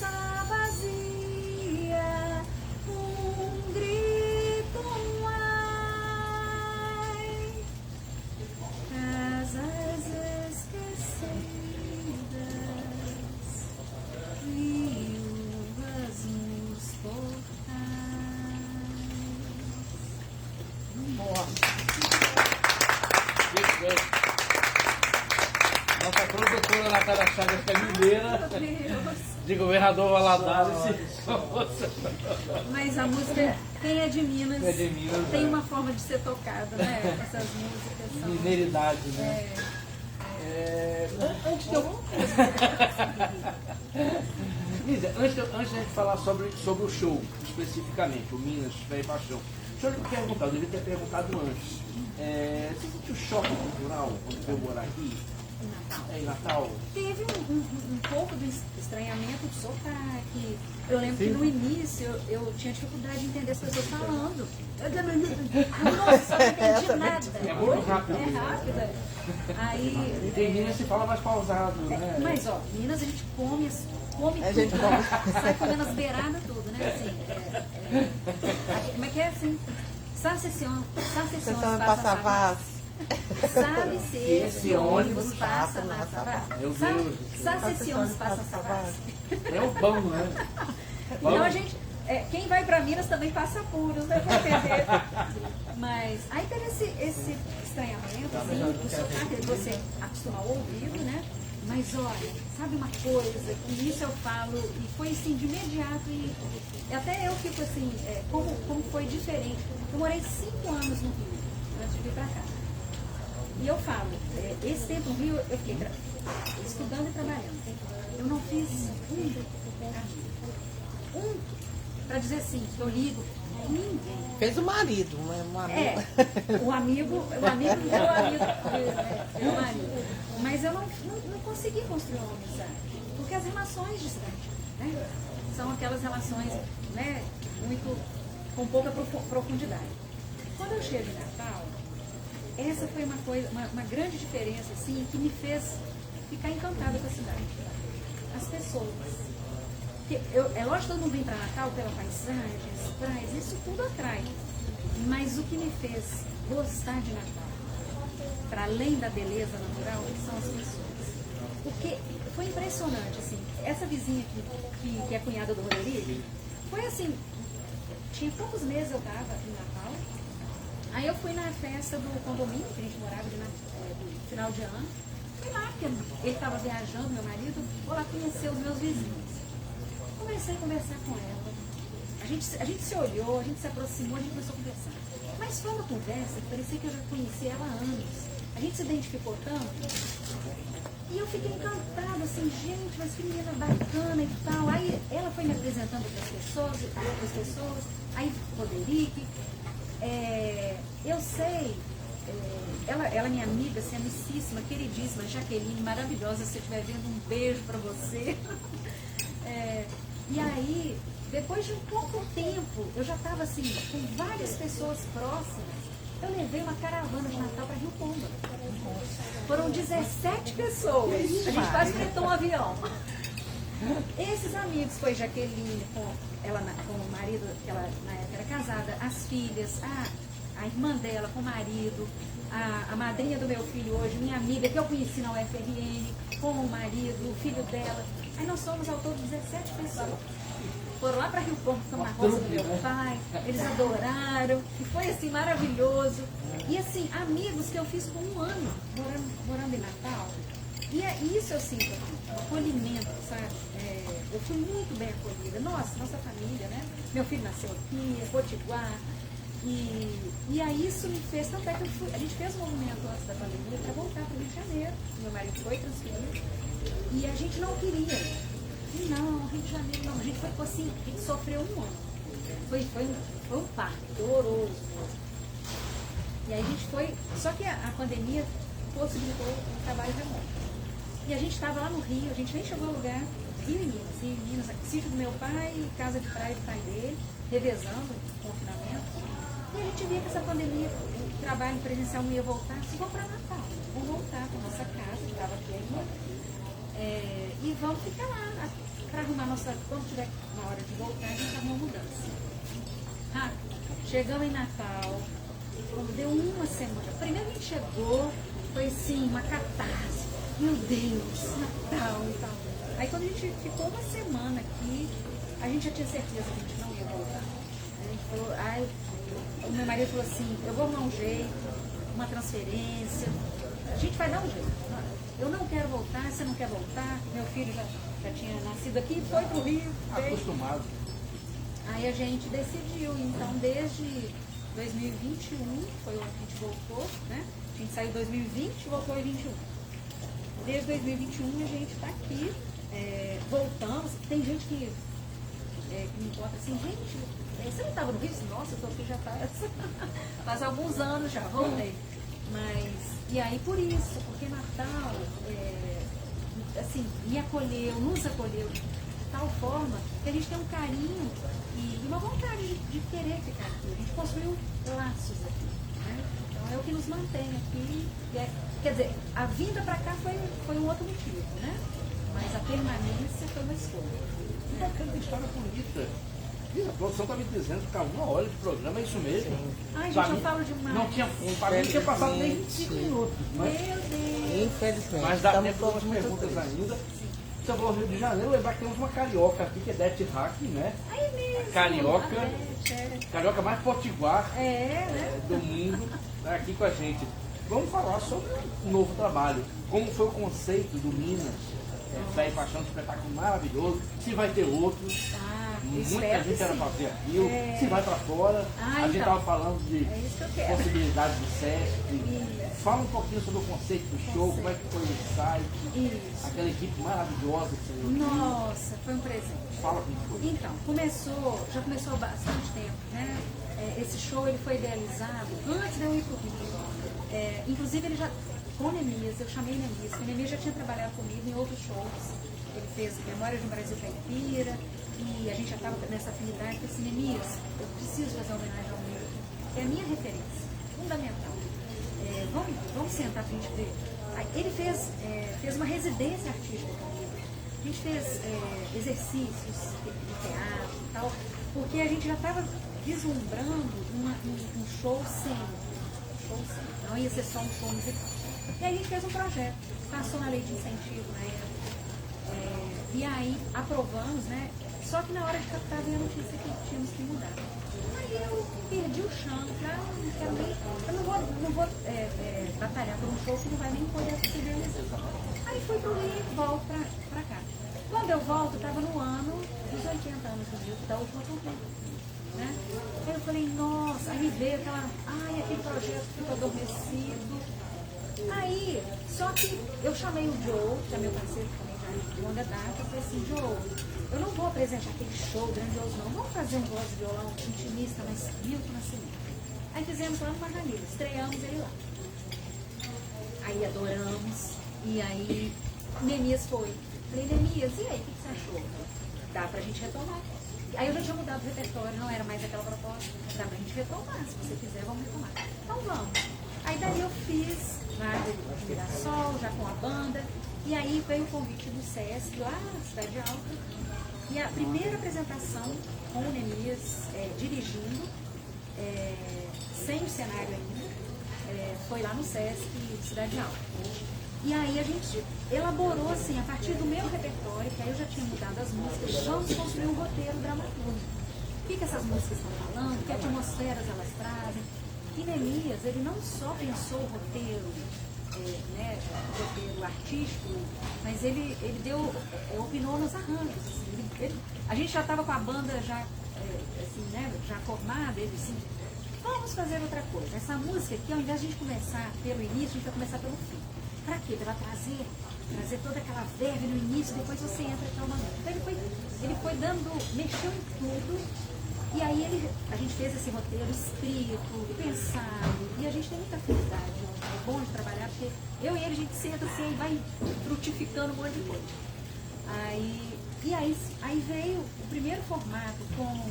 praça vazia, um grito, um ai, casas esquecidas, viúvas nos portais. Nossa produtora Natália Chagas, que é mineira, Meu Deus. de Governador Valadares. Mas a música, quem é de Minas, Quem é de Minas, tem é. uma forma de ser tocada, né? Essas músicas são... Mineiridade, né? Antes de eu... Lídia, antes de a gente falar sobre o show, especificamente, o Minas, Fé e Paixão, deixa eu lhe perguntar, eu devia ter perguntado antes. Você sentiu choque cultural quando veio morar aqui? Em Natal? Teve um pouco de estranhamento de sotaque. Eu lembro que no início eu tinha dificuldade de entender as pessoas falando. Nossa, não entendi nada. É muito rápido. É rápida. Aí, Em Minas se fala mais pausado, né? mas ó, Minas a gente come A gente tudo, come. né? Sai comendo as beiradas tudo, né? Assim, como é que é assim? Sacessione passa paz. Sabe-se esse ônibus passa na Savassi. Meu Deus. Sabe se esse ônibus passa na Savassi. É o pão, né? Então a gente, quem vai para Minas também passa apuros, né? Pra entender. Mas aí teve esse estranhamento, assim, o sotaque de você acostumar o ouvido, né? Mas olha, sabe uma coisa, e isso eu falo, e foi assim de imediato, e até eu fico assim, como foi diferente. Eu morei 5 anos no Rio, antes de vir para cá. E eu falo, esse tempo no Rio eu fiquei estudando e trabalhando. Eu não fiz para dizer assim, que eu ligo, ninguém. Fez o marido, um amigo. O amigo virou amigo, virou marido. Mas eu não consegui construir uma amizade. Porque as relações distantes, né, são aquelas relações, né, com pouca profundidade. Quando eu chego em Natal, essa foi uma grande diferença, assim, que me fez ficar encantada com a cidade. As pessoas. Porque é lógico que todo mundo vem para Natal pela paisagem, as praias, isso tudo atrai. Mas o que me fez gostar de Natal, para além da beleza natural, são as pessoas. Porque foi impressionante, assim, essa vizinha que é cunhada do Rodrigo, foi assim, tinha poucos meses eu estava em Natal. Aí eu fui na festa do condomínio, que a gente morava no final de ano. Fui lá, porque ele estava viajando, meu marido, vou lá conhecer os meus vizinhos. Comecei a conversar com ela. A gente se olhou, a gente se aproximou, a gente começou a conversar. Mas foi uma conversa que parecia que eu já conhecia ela há anos. A gente se identificou tanto. E eu fiquei encantada, assim, gente, mas que menina bacana e tal. Aí ela foi me apresentando para outras pessoas. Aí Roderick. Eu sei, ela é minha amiga, assim, amicíssima, queridíssima, Jaqueline, maravilhosa, se você estiver vendo, um beijo para você. E aí, depois de um pouco tempo, eu já estava assim, com várias pessoas próximas, eu levei uma caravana de Natal para Rio Pomba. Foram 17 pessoas, a gente quase fretou um avião. Esses amigos, foi Jaqueline, com o marido, que ela na época era casada, as filhas, a irmã dela com o marido, a madrinha do meu filho hoje, minha amiga, que eu conheci na UFRN, com o marido, o filho dela. Aí nós somos ao todo 17 pessoas. Foram lá para Rio Pombo, ficamos na roça do meu pai, eles adoraram, e foi assim maravilhoso. E assim, amigos que eu fiz por 1 ano, morando em Natal. E é isso eu sinto aqui, acolhimento, sabe? Eu fui muito bem acolhida. Nossa família, né? Meu filho nasceu aqui, em Potiguar. E aí isso me fez, tanto é que a gente fez um movimento antes da pandemia para voltar para o Rio de Janeiro. Meu marido foi transferido. E a gente não queria. Não, Rio de Janeiro não. A gente foi assim, a gente sofreu 1 ano. Foi um parto, doloroso. E aí a gente foi, só que a pandemia possibilitou o trabalho remoto. E a gente estava lá no Rio, a gente nem chegou a lugar, Rio e Minas, sítio do meu pai, casa de praia do pai dele, revezando o confinamento. E a gente via que essa pandemia, o trabalho presencial não ia voltar, vamos para Natal, vamos voltar para nossa casa, que estava aqui ainda. E vamos ficar lá para arrumar nossa. Quando tiver na hora de voltar, a gente arruma mudança. Chegamos em Natal, quando deu uma semana. Primeiro a gente chegou, foi assim, uma catarse. Meu Deus, Natal e tal. Aí quando a gente ficou uma semana aqui, a gente já tinha certeza que a gente não ia voltar. A gente falou, o meu marido falou assim, eu vou arrumar um jeito, uma transferência, a gente vai dar um jeito. Eu não quero voltar, você não quer voltar, meu filho já tinha nascido aqui, foi pro Rio. Acostumado. Aí a gente decidiu, então desde 2021, foi o ano que a gente voltou, né? A gente saiu em 2020 e voltou em 2021. Desde 2021 a gente está aqui, voltamos. Tem gente que me conta assim, gente, você não estava no Rio? Nossa, eu estou aqui já faz alguns anos já, voltei. Mas, e aí por isso, porque Natal, assim, me acolheu, nos acolheu de tal forma que a gente tem um carinho e uma vontade de querer ficar aqui. A gente construiu laços aqui, né? Então é o que nos mantém aqui. Quer dizer, a vinda para cá foi um outro motivo, né? Mas a permanência foi uma escolha. Que bacana, história bonita. E a produção está me dizendo que está 1 hora de programa, é isso mesmo? Ai, gente, eu falo demais. Não tinha, para mim, tinha passado nem 25 minutos. Mas, Meu Deus! Infelizmente. mas dá estamos tempo para todos umas muito perguntas tristes. ainda. Você falou Rio de Janeiro, lembrar que temos uma carioca aqui, que é Dete Hack, né? Aí mesmo! Carioca. A Beth, Carioca mais potiguar né? do mundo, tá aqui com a gente. Vamos falar sobre um novo trabalho. Como foi o conceito do Minas, Fé e Paixão, um espetáculo maravilhoso. Se vai ter outros. Muita espero gente que era sim. fazer aquilo. Se vai para fora. A gente então. estava falando de É isso que eu quero. possibilidades do SESC. Fala um pouquinho sobre o conceito do show, como é que foi o site, Isso. aquela equipe maravilhosa que você viu. Nossa, foi um presente. Fala como foi. Então, já começou há bastante tempo, né? Esse show ele foi idealizado antes de eu ir para o Rio. Inclusive, ele já, com o Neemias, eu chamei Neemias, porque o Neemias já tinha trabalhado comigo em outros shows. Ele fez Memórias do Brasil Caipira, e a gente já estava nessa afinidade. Eu falei assim, Neemias, eu preciso fazer uma homenagem ao meu, que é a minha referência, fundamental. Vamos sentar para a gente ver. Aí, ele fez uma residência artística comigo. A gente fez exercícios de teatro e tal, porque a gente já estava vislumbrando um show cênico. Não ia ser só um show musical. E aí a gente fez um projeto, passou na lei de incentivo na época. E aí aprovamos, né? Só que na hora de captar veio a notícia que tínhamos que mudar. Aí eu perdi o chão, eu não vou batalhar por um show que não vai nem poder se realizar. Aí fui pro Rio e volto pra cá. Quando eu volto, estava no ano dos 80 anos do Rio, da última turnê. Né? Aí eu falei, nossa, aí me veio aquele projeto ficou adormecido. Aí, só que eu chamei o Joe, que é meu parceiro também já de longa data, eu falei assim, Joe, eu não vou apresentar aquele show grandioso não, vamos fazer um voz de violão intimista, mas Milton Nascimento. Aí fizemos lá no Margarida, estreamos ele lá. Aí adoramos, e aí Neemias foi. Falei, Neemias, e aí, o que você achou? Dá pra gente retomar. Aí eu já tinha mudado o repertório, não era mais aquela proposta. Dá pra gente retomar, se você quiser, vamos retomar. Então vamos. Aí daí eu fiz Nada de Mirassol, já com a banda. E aí veio o convite do SESC, lá na Cidade Alta. E a primeira apresentação com o Neemias dirigindo, sem o cenário ainda, foi lá no SESC Cidade Alta. E aí a gente elaborou assim, a partir do meu repertório, que aí eu já tinha mudado as músicas, vamos construir um roteiro dramaturgo. O que essas músicas estão falando, que atmosferas elas trazem. E Neemias, ele não só pensou o roteiro, o roteiro artístico, mas ele opinou nos arranjos. Assim, a gente já estava com a banda já formada, ele assim, vamos fazer outra coisa. Essa música aqui, ao invés de a gente começar pelo início, a gente vai começar pelo fim. Para quê? Para trazer toda aquela verve no início, depois você entra calmamente. Então ele foi mexeu em tudo. E aí a gente fez esse roteiro escrito, pensado, e a gente tem muita afinidade. É bom de trabalhar, porque eu e ele a gente senta assim e vai frutificando um monte de coisa. Aí veio o primeiro formato com.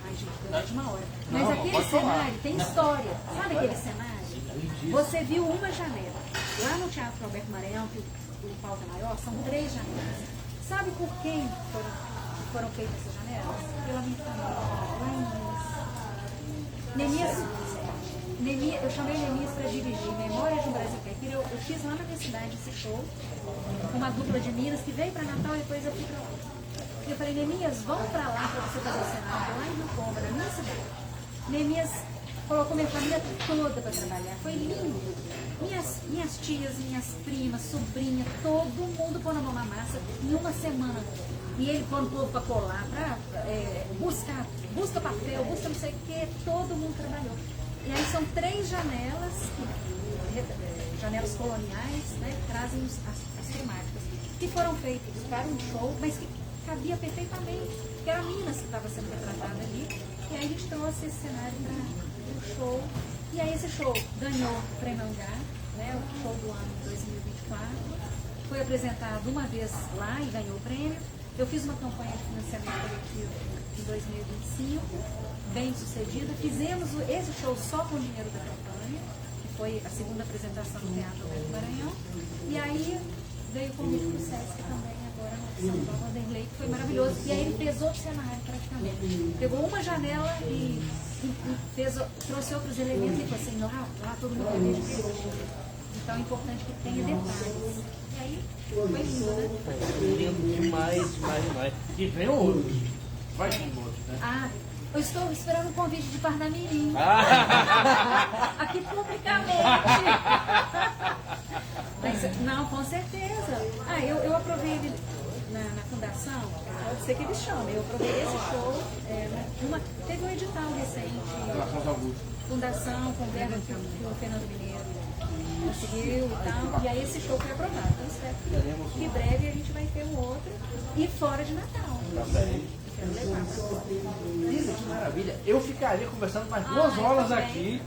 Ai, gente, durante uma hora. Mas aquele cenário tem história. Sabe aquele cenário? Você viu uma janela. Lá no Teatro Alberto Maranhão, que o palco é maior, são 3 janelas. Sabe por quem foram feitas essas janelas? Pela minha família, Neemias, eu chamei Neemias para dirigir Memórias de um Brasil Caipira. Eu fiz lá na minha cidade esse show, com uma dupla de Minas que veio para Natal e depois eu fui para lá. E eu falei, Neemias, vamos para lá para você fazer o cenário lá em Rio Pomba, na minha cidade. Neemias colocou minha família toda para trabalhar, foi lindo. Minhas tias, minhas primas, sobrinha, todo mundo pondo a mão na massa em uma semana. E ele pondo o povo para colar, para busca papel, busca não sei o que, todo mundo trabalhou. E aí são 3 janelas, janelas coloniais, né, que trazem as temáticas, que foram feitas para um show, mas que cabia perfeitamente, que era Minas que estava sendo retratada ali. E aí a gente trouxe esse cenário para o show. E aí esse show ganhou o Prêmio Angá, né, o show do ano 2024. Foi apresentado uma vez lá e ganhou o prêmio. Eu fiz uma campanha de financiamento coletivo em 2025, bem sucedida. Fizemos esse show só com o dinheiro da campanha, que foi a segunda apresentação no Teatro Alberto Maranhão. E aí veio o convite do Sesc também, agora no São Paulo Vanderlei, que foi maravilhoso. E aí ele fez outro cenário praticamente. Pegou uma janela e trouxe outros elementos e falou assim, lá todo mundo vai ver diferente. Então é importante que tenha detalhes. E aí foi lindo, né? Lindo demais. E vem outros. Vai com outros, né? Eu estou esperando um convite de Parnamirim. Aqui publicamente. Mas, não, com certeza. Eu aprovei ele na fundação, pode ser que ele chame. Eu aprovei esse show. Teve um edital recente. Fundação, com verba que o Fernando Mineiro conseguiu e tal. E aí esse show foi aprovado. Então espero que em breve a gente vai ter um outro. E fora de Natal. Lisa, que maravilha. Eu ficaria conversando mais 2 horas aqui,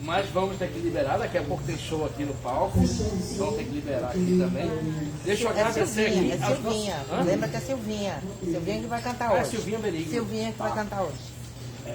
mas vamos ter que liberar. Daqui a pouco tem show aqui no palco. Vamos ter que liberar aqui também. Deixa eu agradecer aqui. É Silvinha. Lembra que é Silvinha. Silvinha que vai cantar hoje. Silvinha Benigno. Silvinha que vai cantar hoje.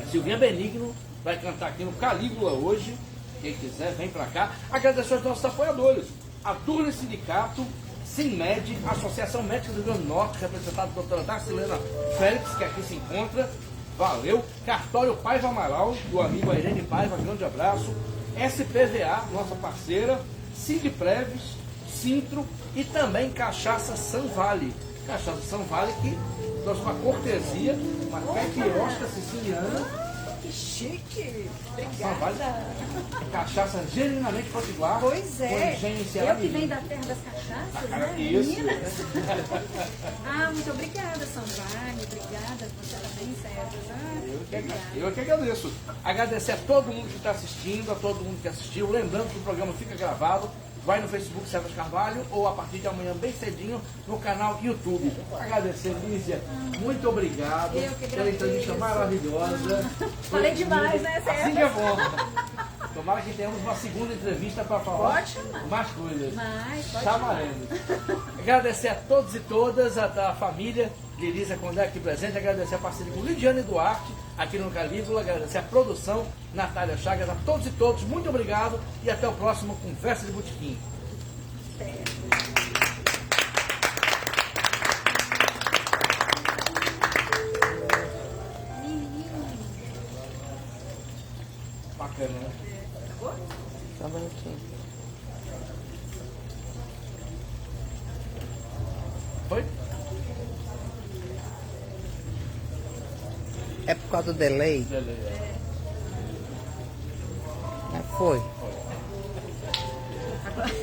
Silvinha Benigno vai cantar aqui no Calígula hoje. Quem quiser, vem pra cá. Agradecer aos nossos apoiadores. A Turne Sindicato, Sinmed, Associação Médica do Rio Grande do Norte, representada pela doutora Darcilena Félix, que aqui se encontra. Valeu. Cartório Paiva Amaral, do amigo Irene Paiva, grande abraço. SPVA, nossa parceira. Sindpreves, Sintro e também Cachaça São Vale. Cachaça São Vale que trouxe uma cortesia, uma caipirosca siciliana. Que chique! São Vale, cachaça genuinamente potiguar. Pois é. Eu que venho da terra das cachaças, né? Isso. Minas. Muito obrigada, São Vale. Obrigada. Você também, Sérgio. Eu que agradeço. Agradecer a todo mundo que está assistindo, a todo mundo que assistiu. Lembrando que o programa fica gravado. Vai no Facebook Sérgio Carvalho ou a partir de amanhã bem cedinho no canal YouTube. Agradecer, Lígia. Muito obrigado pela entrevista maravilhosa. Falei demais, né, Sérgio? Assim que é bom. Tomara que tenhamos uma segunda entrevista para falar mais coisas. Chamaremos. Agradecer a todos e todas, a família de Lígia Condé aqui presente. Agradecer a parceria com Lidiane Duarte aqui no Calígula. Agradecer a produção, Natália Chagas, a todos e todos. Muito obrigado e até o próximo Conversa de Botequim. Bacana, né? Acabou? Só um minutinho. Foi? É por causa do delay? Beleza. Foi.